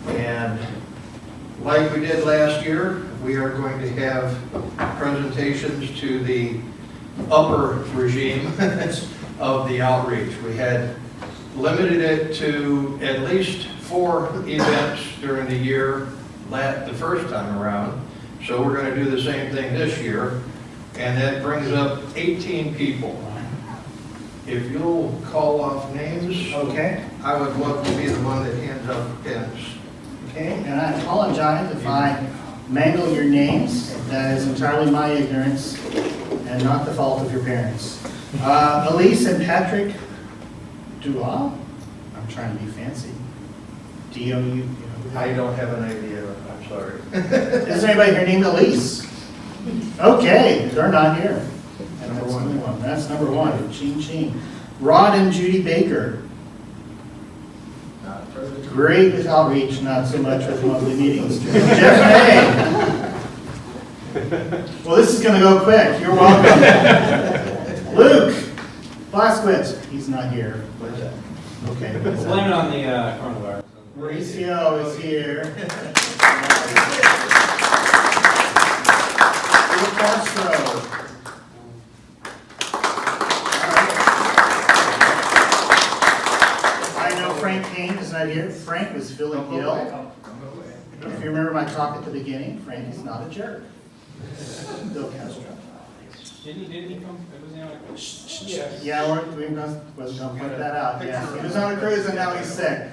And like we did last year, we are going to have presentations to the upper regime of the outreach. We had limited it to at least 4 events during the year the first time around. So we're going to do the same thing this year. And that brings up 18 people. If you'll call off names, Okay. I would love to be the one that hands out pens. Okay, and I apologize if I mangle your names. That is entirely my ignorance and not the fault of your parents. Elise and Patrick Duval. I'm trying to be fancy. D-O-U. I don't have an idea, I'm sorry. Is there anybody here named Elise? Okay, they're not here. That's number one. Ching ching. Rod and Judy Baker. Great with outreach, not so much with monthly meetings. Jeff May. Well, this is going to go quick. You're welcome. Luke Blaskowitz. He's not here. Okay. Blame it on the coronavirus. Mauricio is here. Luke Castro. Frank Kane is not here. Frank was feeling ill. If you remember my talk at the beginning, Frank is not a jerk. Bill Castro. Didn't he come? Yeah, we wasn't going to put that out. Yeah, he was on a cruise and now he's sick.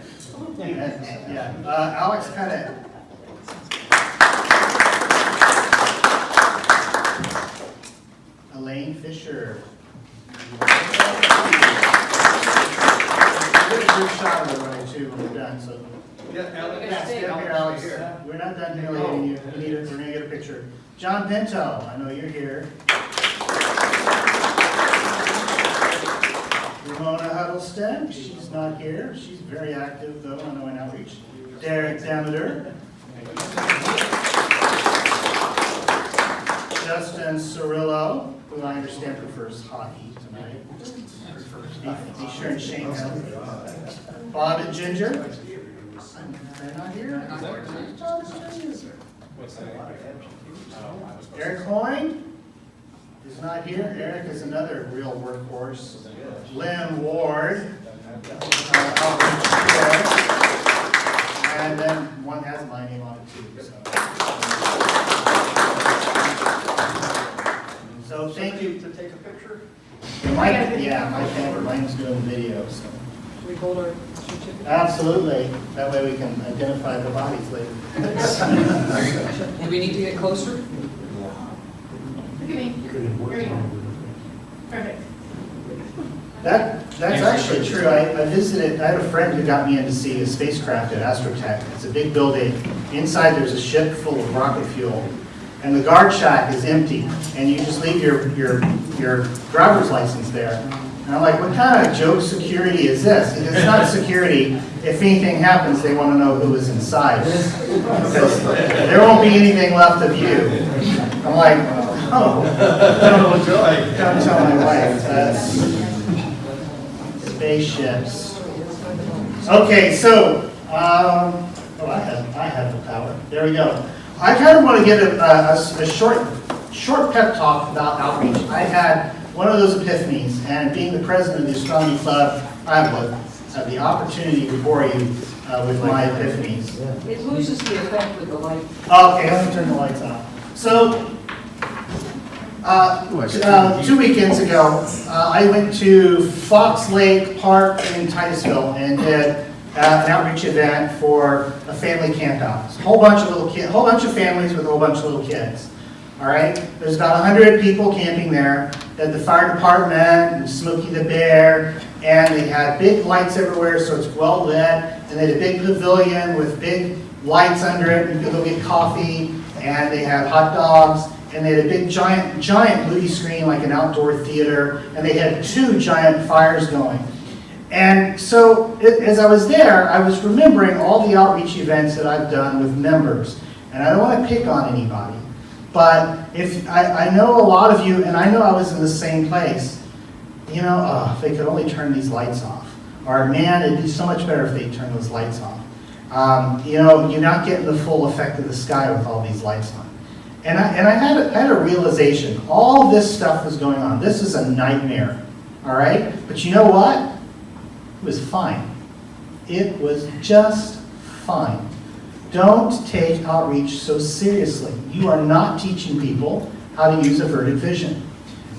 Yeah, Alex Pettit. Elaine Fisher. We'll get a group shot of everybody too when we're done. So yeah, stay up here, Alex. We're not done humiliating you. We're going to get a picture. John Pinto, I know you're here. Ramona Huddleston, she's not here. She's very active though, I know in outreach. Derek Demeter. Justin Cirillo, who I understand prefers hockey tonight. Be sure and shame him. Bob and Ginger. They're not here. Eric Coyne is not here. Eric is another real workhorse. Lynn Ward. And then one has my name on it too. So thank you. To take a picture? My camera, mine's doing the video, so. Should we hold our certificate? Absolutely. That way we can identify the bodies later. Do we need to get closer? Look at me. Here we go. Perfect. That's actually true. I visited, I had a friend who got me in to see a spacecraft at Astrotech. It's a big building. Inside there's a ship full of rocket fuel. And the guard shack is empty. And you just leave your driver's license there. And I'm like, what kind of joke security is this? It's not security. If anything happens, they want to know who was inside. Because there won't be anything left of you. I'm like, oh, don't tell my wife. That's spaceships. Okay, so, I have the power. There we go. I kind of want to give a short pep talk about outreach. I had one of those epiphanies, and being the president of the Astronomy Club, I have the opportunity to bore you with my epiphanies. It loses the effect with the light. Okay, let me turn the lights on. So, 2 weekends ago, I went to Fox Lake Park in Titusville and did an outreach event for a family camp out. A whole bunch of little kids, whole bunch of families with a whole bunch of little kids. All right, there's about 100 people camping there. They had the fire department and Smokey the Bear, and they had big lights everywhere, so it's well lit. And they had a big pavilion with big lights under it. You could go get coffee, and they had hot dogs. And they had a big giant movie screen, like an outdoor theater, and they had 2 giant fires going. And so, as I was there, I was remembering all the outreach events that I've done with members. And I don't want to pick on anybody, but if I know a lot of you, and I know I was in the same place, you know, if they could only turn these lights off. Or, man, it'd be so much better if they turned those lights off. You know, you're not getting the full effect of the sky with all these lights on. And I had a realization. All this stuff was going on. This is a nightmare, all right? But you know what? It was fine. It was just fine. Don't take outreach so seriously. You are not teaching people how to use averted vision.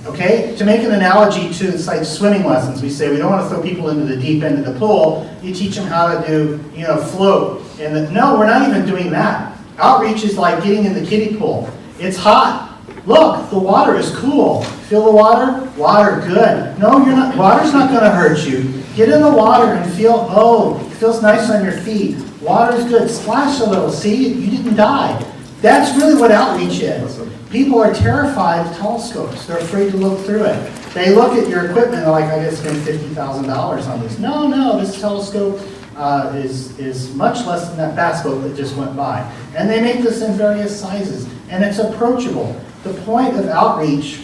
Okay? To make an analogy to, it's like swimming lessons. We say we don't want to throw people into the deep end of the pool. You teach them how to do, you know, float. And no, we're not even doing that. Outreach is like getting in the kiddie pool. It's hot. Look, the water is cool. Feel the water? Water, good. No, you're not. Water's not going to hurt you. Get in the water and feel, oh, it feels nice on your feet. Water's good. Splash a little. See, you didn't die. That's really what outreach is. People are terrified of telescopes. They're afraid to look through it. They look at your equipment and they're like, I just spent $50,000 on this. No, this telescope is much less than that bass boat that just went by. And they make this in various sizes, and it's approachable. The point of outreach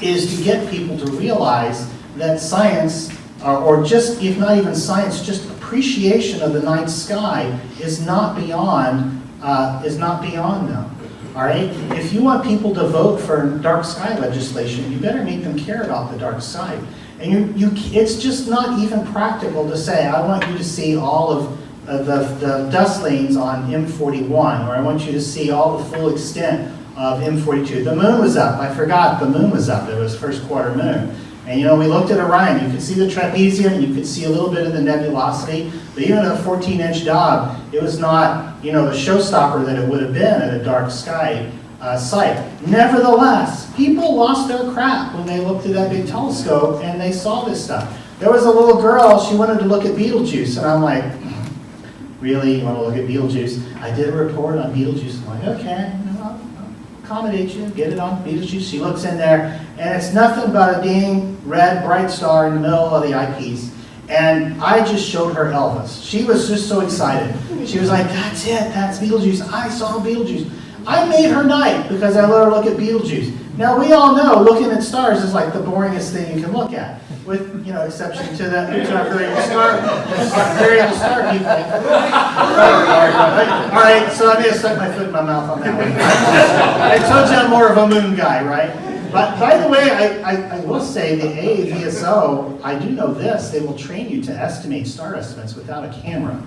is to get people to realize that science, or just, if not even science, just appreciation of the night sky is not beyond them. All right? If you want people to vote for dark sky legislation, you better make them care about the dark sky. And it's just not even practical to say, I want you to see all of the dust lanes on M41, or I want you to see all the full extent of M42. The moon was up. I forgot the moon was up. It was first quarter moon. And you know, we looked at Orion. You could see the trapezium, you could see a little bit of the nebulosity, but even a 14-inch dog, it was not, you know, the showstopper that it would have been at a dark sky site. Nevertheless, people lost their crap when they looked at that big telescope and they saw this stuff. There was a little girl, she wanted to look at Betelgeuse, and I'm like, really, you want to look at Betelgeuse? I did a report on Betelgeuse. I'm like, okay, I'll accommodate you, get it on Betelgeuse. She looks in there, and it's nothing but a dang red bright star in the middle of the eyepiece. And I just showed her Elvis. She was just so excited. She was like, that's it, that's Betelgeuse. I saw Betelgeuse. I made her night because I let her look at Betelgeuse. Now, we all know looking at stars is like the boringest thing you can look at, with, you know, exception to that variable star people. All right, so I'm going to stuck my foot in my mouth on that one. I told you I'm more of a moon guy, right? But by the way, I will say the AAVSO, I do know this, they will train you to estimate star estimates without a camera.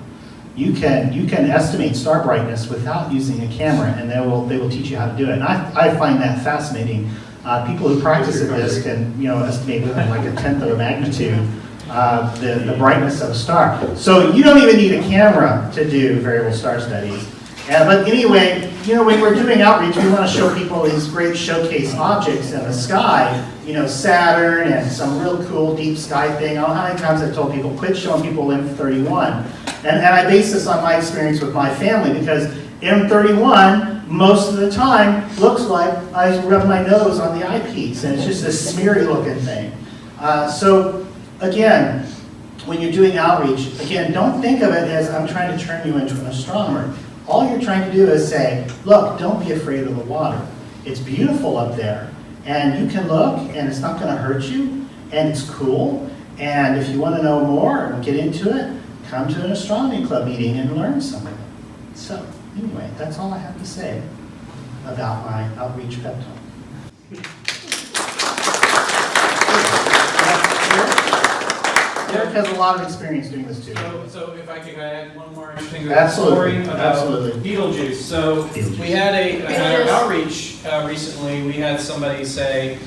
You can estimate star brightness without using a camera, and they will teach you how to do it. And I find that fascinating. People who practice at this can estimate within like 1/10 of a magnitude the brightness of a star. So you don't even need a camera to do variable star studies. But anyway, when we're doing outreach, we want to show people these great showcase objects in the sky. Saturn and some real cool deep sky thing. I don't know how many times I've told people, quit showing people M31. And I base this on my experience with my family, because M31, most of the time, looks like I rub my nose on the eyepiece, and it's just a smeary looking thing. So again, when you're doing outreach, again, don't think of it as I'm trying to turn you into an astronomer. All you're trying to do is say, look, don't be afraid of the water. It's beautiful up there, and you can look, and it's not going to hurt you, and it's cool. And if you want to know more and get into it, come to an astronomy club meeting and learn something. So anyway, that's all I have to say about my outreach pep talk. Eric has a lot of experience doing this too. So if I could add one more interesting Absolutely. story about Absolutely. Betelgeuse. So we had an outreach recently. We had somebody say,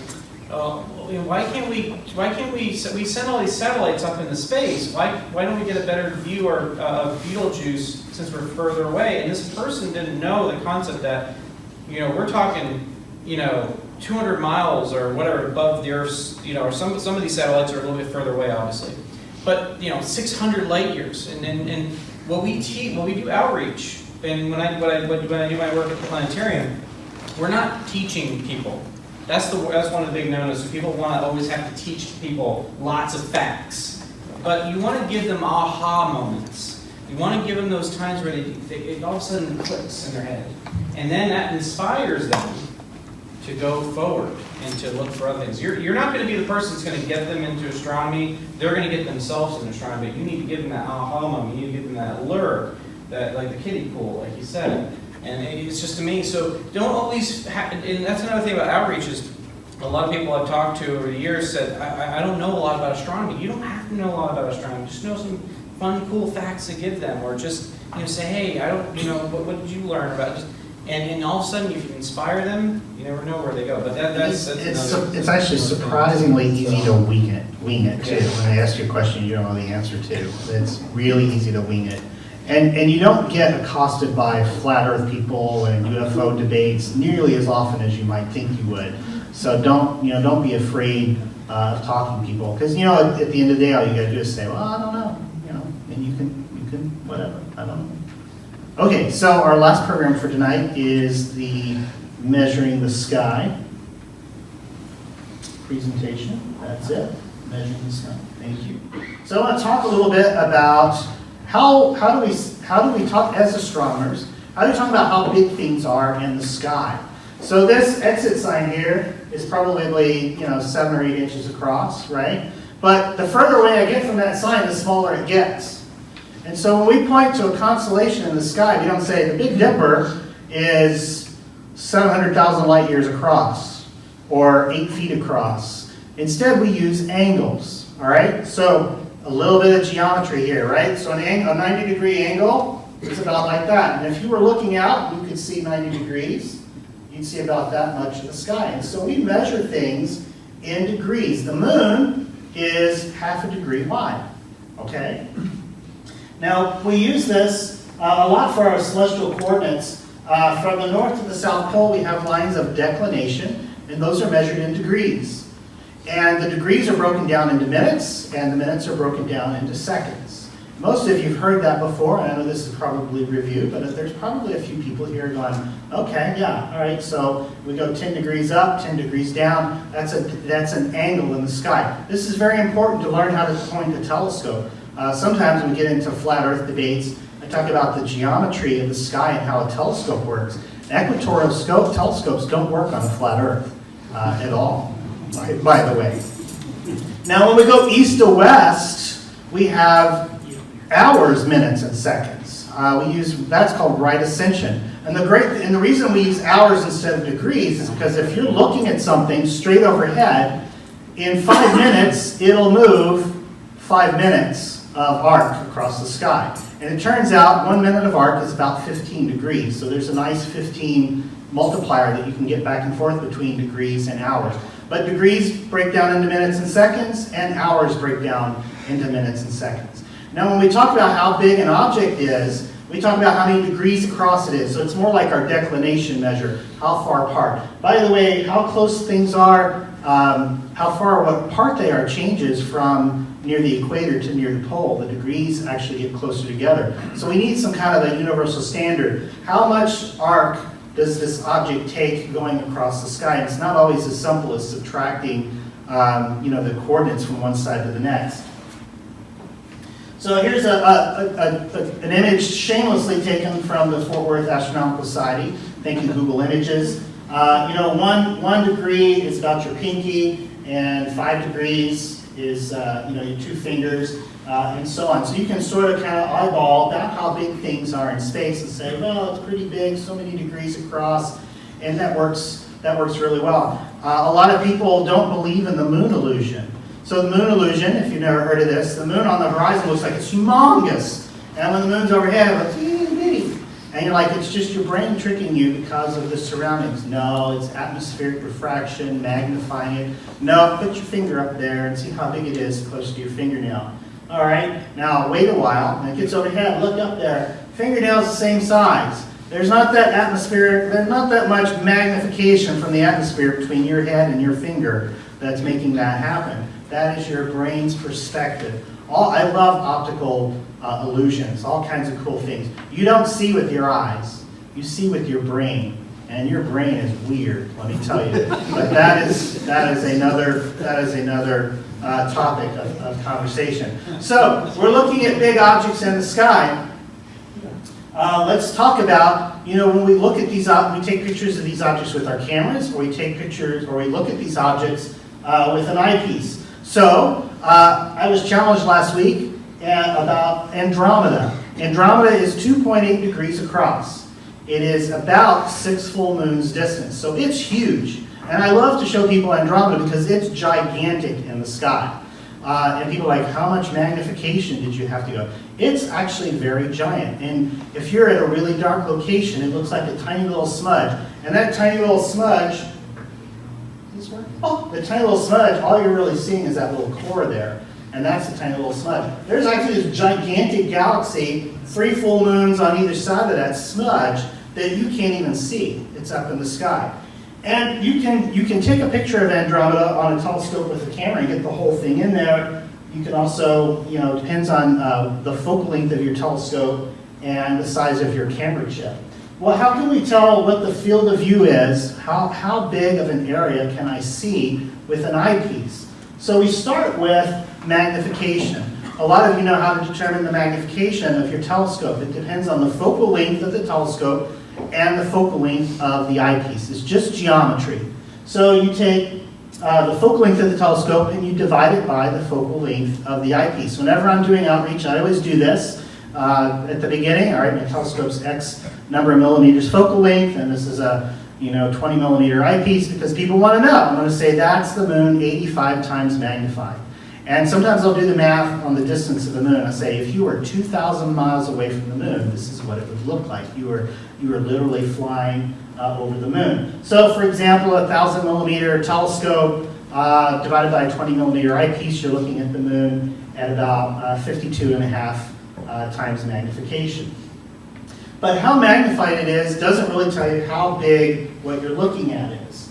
why can't we send all these satellites up into space? Why don't we get a better view of Betelgeuse since we're further away? And this person didn't know the concept that, we're talking, 200 miles or whatever above the Earth's, or some of these satellites are a little bit further away, obviously. But 600 light years, and what we do outreach, and when I do my work at the planetarium, we're not teaching people. That's one of the big no-nos. So people want to always have to teach people lots of facts, but you want to give them aha moments. You want to give them those times where it all of a sudden clicks in their head, and then that inspires them to go forward and to look for other things. You're not going to be the person that's going to get them into astronomy. They're going to get themselves into astronomy. You need to give them that aha moment. You need to give them that lure, that like the kiddie pool, like you said. And it's just amazing. So don't always, and that's another thing about outreach is a lot of people I've talked to over the years said, I don't know a lot about astronomy. You don't have to know a lot about astronomy. Just know some fun, cool facts to give them, or just say, hey, I don't, what did you learn about? And all of a sudden, if you inspire them, you never know where they go. But it's actually surprisingly easy to wing it too. When they ask you a question you don't know the answer to, it's really easy to wing it. And you don't get accosted by flat Earth people and UFO debates nearly as often as you might think you would. So don't be afraid of talking to people, because at the end of the day, all you got to do is say, well, I don't know, and you can whatever, I don't know. Okay, so our last program for tonight is the Measuring the Sky presentation. That's it, Measuring the Sky. Thank you. So I want to talk a little bit about how do we talk as astronomers? How do we talk about how big things are in the sky? So this exit sign here is probably 7 or 8 inches across, right? But the further away I get from that sign, the smaller it gets. And so when we point to a constellation in the sky, we don't say the Big Dipper is 700,000 light years across or 8 feet across. Instead, we use angles, all right? So a little bit of geometry here, right? So a 90-degree angle is about like that. And if you were looking out, you could see 90 degrees. You'd see about that much of the sky. And so we measure things in degrees. The moon is half a degree wide, okay? Now, we use this a lot for our celestial coordinates. From the north to the south pole, we have lines of declination, and those are measured in degrees. And the degrees are broken down into minutes, and the minutes are broken down into seconds. Most of you have heard that before, and I know this is probably review, but there's probably a few people here going, okay, yeah, all right, so we go 10 degrees up, 10 degrees down. That's an angle in the sky. This is very important to learn how to point a telescope. Sometimes when we get into flat Earth debates, I talk about the geometry of the sky and how a telescope works. Equatorial telescopes don't work on a flat Earth at all, by the way. Now when we go east to west, we have hours, minutes, and seconds. That's called right ascension. And the reason we use hours instead of degrees is because if you're looking at something straight overhead, in 5 minutes, it'll move 5 minutes of arc across the sky. And it turns out 1 minute of arc is about 15 degrees. So there's a nice 15 multiplier that you can get back and forth between degrees and hours. But degrees break down into minutes and seconds, and hours break down into minutes and seconds. Now when we talk about how big an object is, we talk about how many degrees across it is. So it's more like our declination measure, how far apart. By the way, how close things are, how far what apart they are changes from near the equator to near the pole. The degrees actually get closer together. So we need some kind of a universal standard. How much arc does this object take going across the sky? And it's not always as simple as subtracting the coordinates from one side to the next. So here's an image shamelessly taken from the Fort Worth Astronomical Society. Thank you, Google Images. 1 degree is about your pinky, and 5 degrees is your 2 fingers, and so on. So you can sort of kind of eyeball about how big things are in space and say, well, it's pretty big, so many degrees across, and that works really well. A lot of people don't believe in the moon illusion. So the moon illusion, if you've never heard of this, the moon on the horizon looks like it's humongous, and when the moon's overhead, it looks itty bitty. And you're like, it's just your brain tricking you because of the surroundings. No, it's atmospheric refraction, magnifying it. No, put your finger up there and see how big it is close to your fingernail. All right, now wait a while, and it gets overhead, look up there. Fingernail's the same size. There's not that much magnification from the atmosphere between your head and your finger that's making that happen. That is your brain's perspective. I love optical illusions, all kinds of cool things. You don't see with your eyes, you see with your brain, and your brain is weird, let me tell you. But that is another topic of conversation. So we're looking at big objects in the sky. Let's talk about, when we look at these, we take pictures of these objects with our cameras, or we take pictures, or we look at these objects with an eyepiece. So, I was challenged last week about Andromeda. Andromeda is 2.8 degrees across. It is about 6 full moons distance, so it's huge. And I love to show people Andromeda because it's gigantic in the sky. And people are like, how much magnification did you have to go? It's actually very giant. And if you're at a really dark location, it looks like a tiny little smudge. And that tiny little smudge, the tiny little smudge, all you're really seeing is that little core there. And that's a tiny little smudge. There's actually this gigantic galaxy, 3 full moons on either side of that smudge that you can't even see. It's up in the sky. And you can take a picture of Andromeda on a telescope with a camera and get the whole thing in there. You can also, it depends on the focal length of your telescope and the size of your camera chip. Well, how can we tell what the field of view is? How big of an area can I see with an eyepiece? So we start with magnification. A lot of you know how to determine the magnification of your telescope. It depends on the focal length of the telescope and the focal length of the eyepiece. It's just geometry. So you take the focal length of the telescope and you divide it by the focal length of the eyepiece. Whenever I'm doing outreach, I always do this at the beginning. All right, my telescope's X number of millimeters focal length, and this is a 20 millimeter eyepiece because people want to know. I'm going to say that's the moon 85 times magnified. And sometimes I'll do the math on the distance of the moon. I say, if you were 2,000 miles away from the moon, this is what it would look like. You were literally flying over the moon. So, for example, a 1,000 millimeter telescope divided by a 20 millimeter eyepiece, you're looking at the moon at about 52.5 times magnification. But how magnified it is doesn't really tell you how big what you're looking at is.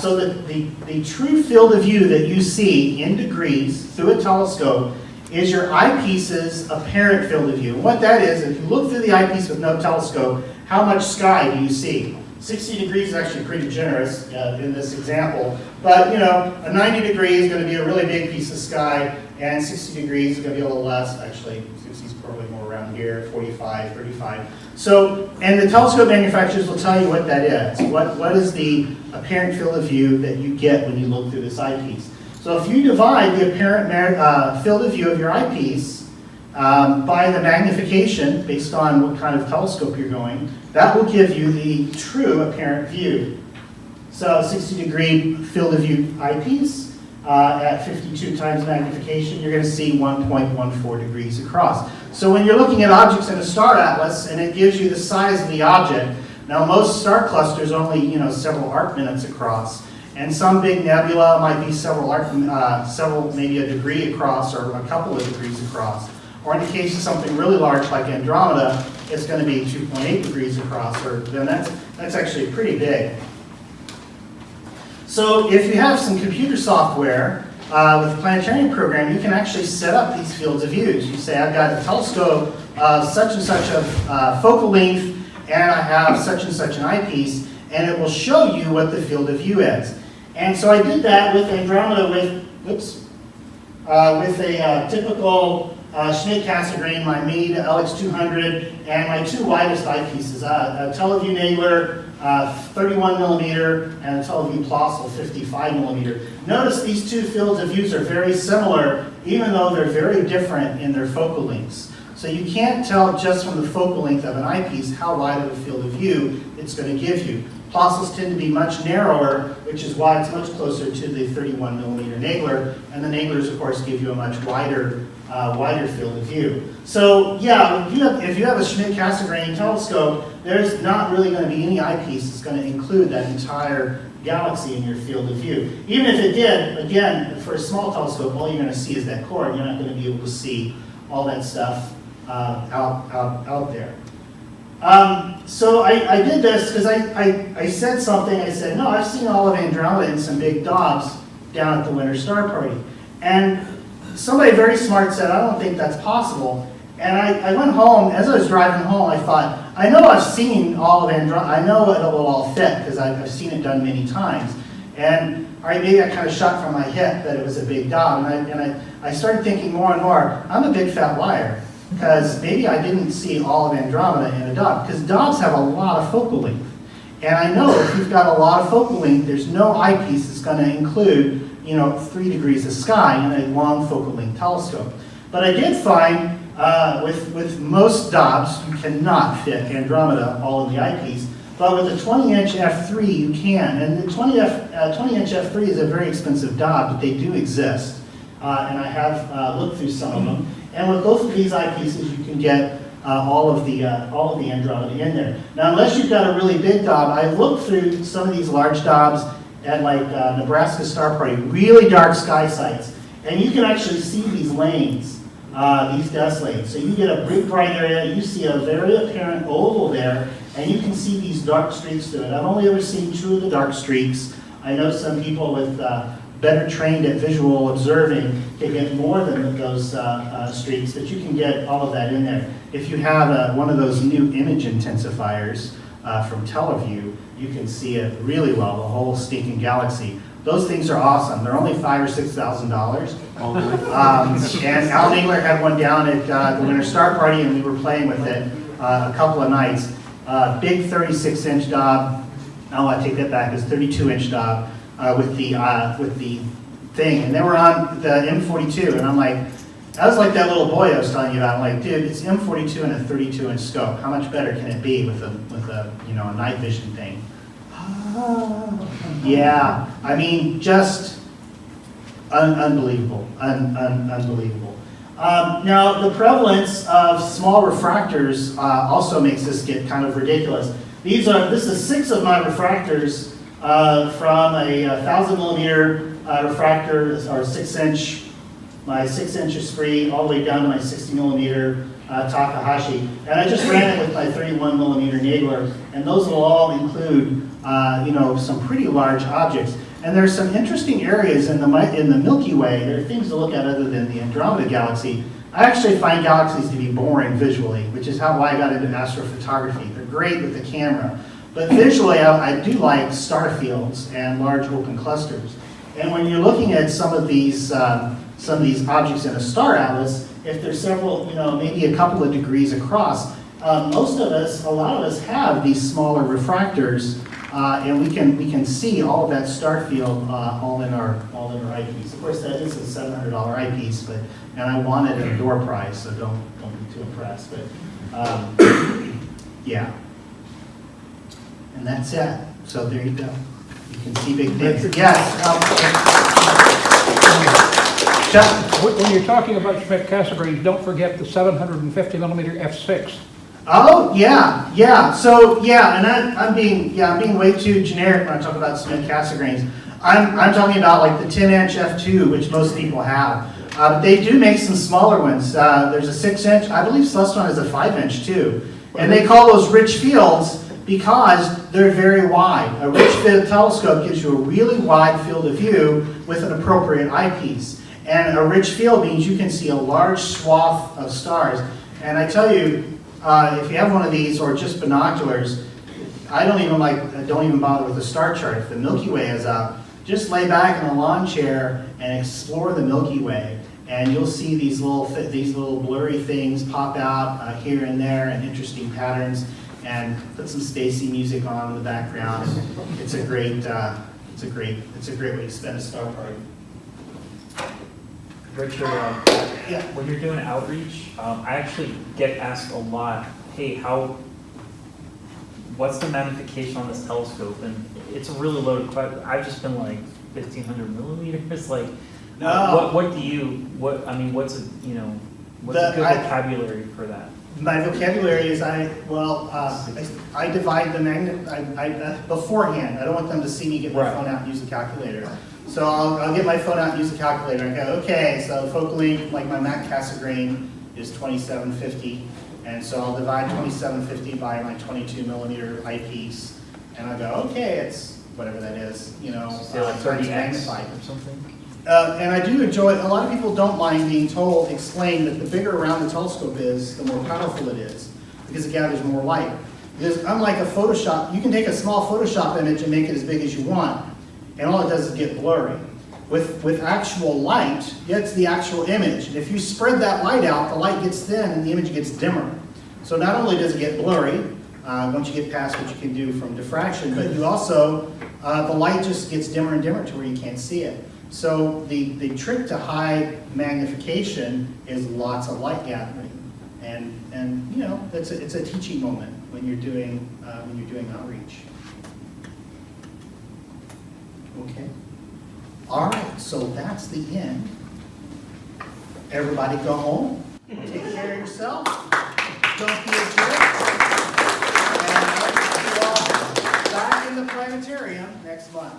So the true field of view that you see in degrees through a telescope is your eyepiece's apparent field of view. And what that is, if you look through the eyepiece with no telescope, how much sky do you see? 60 degrees is actually pretty generous in this example. But, a 90 degree is going to be a really big piece of sky, and 60 degrees is going to be a little less, actually. 60 is probably more around here, 45, 35. So, and the telescope manufacturers will tell you what that is. What is the apparent field of view that you get when you look through this eyepiece? So if you divide the apparent field of view of your eyepiece by the magnification, based on what kind of telescope you're going, that will give you the true apparent view. So 60-degree field of view eyepiece at 52 times magnification, you're going to see 1.14 degrees across. So when you're looking at objects in a star atlas and it gives you the size of the object, now most star clusters only several arc minutes across, and some big nebula might be several maybe a degree across or a couple of degrees across. Or in the case of something really large like Andromeda, it's going to be 2.8 degrees across, or then that's actually pretty big. So if you have some computer software with a planetarium program, you can actually set up these fields of views. You say, I've got a telescope such and such a focal length, and I have such and such an eyepiece, and it will show you what the field of view is. And so I did that with Andromeda with a typical Schmidt-Cassegrain, my Meade LX200, and my two widest eyepieces, a TeleVue Nagler 31 millimeter and a TeleVue Plössl 55 millimeter. Notice these two fields of views are very similar, even though they're very different in their focal lengths. So you can't tell just from the focal length of an eyepiece how wide of a field of view it's going to give you. Plössls tend to be much narrower, which is why it's much closer to the 31 millimeter Nagler, and the Naglers, of course, give you a much wider field of view. So yeah, if you have a Schmidt-Cassegrain telescope, there's not really going to be any eyepiece that's going to include that entire galaxy in your field of view. Even if it did, again, for a small telescope, all you're going to see is that core. You're not going to be able to see all that stuff out there. So I did this because I said something. I said, no, I've seen all of Andromeda in some big daubs down at the Winter Star Party. And somebody very smart said, I don't think that's possible. And I went home. As I was driving home, I thought, I know I've seen all of Andromeda. I know it will all fit because I've seen it done many times. And maybe I kind of shot from my hip that it was a big daub. And I started thinking more and more, I'm a big fat liar. Because maybe I didn't see all of Andromeda in a daub. Because daubs have a lot of focal length. And I know if you've got a lot of focal length, there's no eyepiece that's going to include 3 degrees of sky in a long focal length telescope. But I did find with most daubs, you cannot fit Andromeda all in the eyepiece. But with a 20-inch f3, you can. And the 20-inch f3 is a very expensive daub, but they do exist. And I have looked through some of them. And with both of these eyepieces, you can get all of the Andromeda in there. Now, unless you've got a really big daub, I've looked through some of these large daubs at like Nebraska Star Party, really dark sky sites, and you can actually see these lanes, these dust lanes. So you get a big bright area, you see a very apparent oval there, and you can see these dark streaks to it. I've only ever seen 2 of the dark streaks. I know some people with better trained at visual observing can get more than those streaks, but you can get all of that in there. If you have one of those new image intensifiers from TeleVue, you can see it really well, the whole stinking galaxy. Those things are awesome. They're only $5,000 or $6,000. And Al Nagler had one down at the Winter Star Party, and we were playing with it a couple of nights. Big 36-inch daub. Oh, I take that back. It's 32-inch daub. With the thing, and they were on the M42, and I'm like, that was like that little boy I was telling you about. I'm like, dude, it's M42 and a 32-inch scope. How much better can it be with a night vision thing? Yeah, I mean, just unbelievable, unbelievable. Now, the prevalence of small refractors also makes this get kind of ridiculous. This is 6 of my refractors. From a 1,000 millimeter refractor, or 6-inch, my 6-inch Esprit, all the way down to my 60 millimeter Takahashi. And I just ran it with my 31 millimeter Nagler, and those will all include, some pretty large objects. And there's some interesting areas in the Milky Way. There are things to look at other than the Andromeda galaxy. I actually find galaxies to be boring visually, which is why I got into astrophotography. They're great with the camera. But visually, I do like star fields and large open clusters. And when you're looking at some of these objects in a star atlas, if there's several, maybe a couple of degrees across, a lot of us have these smaller refractors And we can see all of that star field all in our eyepiece. Of course, that is a $700 eyepiece, and I wanted a door prize, so don't be too impressed. But yeah, and that's it. So there you go. You can see big things. Yes. When you're talking about spectroscopy, don't forget the 750 millimeter f6. Oh, yeah. So, yeah, and I'm being way too generic when I talk about cement Cassegrains. I'm talking about like the 10-inch f2, which most people have. They do make some smaller ones. There's a 6-inch, I believe Celestron has a 5-inch too. And they call those rich fields because they're very wide. A rich field telescope gives you a really wide field of view with an appropriate eyepiece. And a rich field means you can see a large swath of stars. And I tell you, if you have one of these or just binoculars, I don't even bother with the star chart. If the Milky Way is up, just lay back in a lawn chair and explore the Milky Way, and you'll see these little blurry things pop out here and there, and interesting patterns. And put some spacey music on in the background. It's a great way to spend a star party. Richard, Yeah. when you're doing outreach, I actually get asked a lot, hey, what's the magnification on this telescope? And it's a really loaded question. I've just been like 1,500 millimeters. Like, No. what's a good vocabulary for that? My vocabulary is I divide the magnet beforehand. I don't want them to see me get my phone out and use a calculator. So I'll get my phone out and use a calculator and go, okay, so focal length, like my Mac Cassegrain is 2750. And so I'll divide 2750 by my 22 millimeter eyepiece. And I'll go, okay, it's whatever that is, like 30x magnified or something. And I do enjoy, a lot of people don't mind being explained that the bigger around the telescope is, the more powerful it is, because it gathers more light. Because unlike a Photoshop, you can take a small Photoshop image and make it as big as you want, and all it does is get blurry. With actual light, it's the actual image. And if you spread that light out, the light gets thin and the image gets dimmer. So not only does it get blurry, once you get past what you can do from diffraction, but you also, the light just gets dimmer and dimmer to where you can't see it. So the trick to high magnification is lots of light gathering, and it's a teaching moment when you're doing outreach. Okay. All right. So that's the end. Everybody go home. Take care of yourself. Don't be a jerk. And I'll see you all back in the planetarium next month.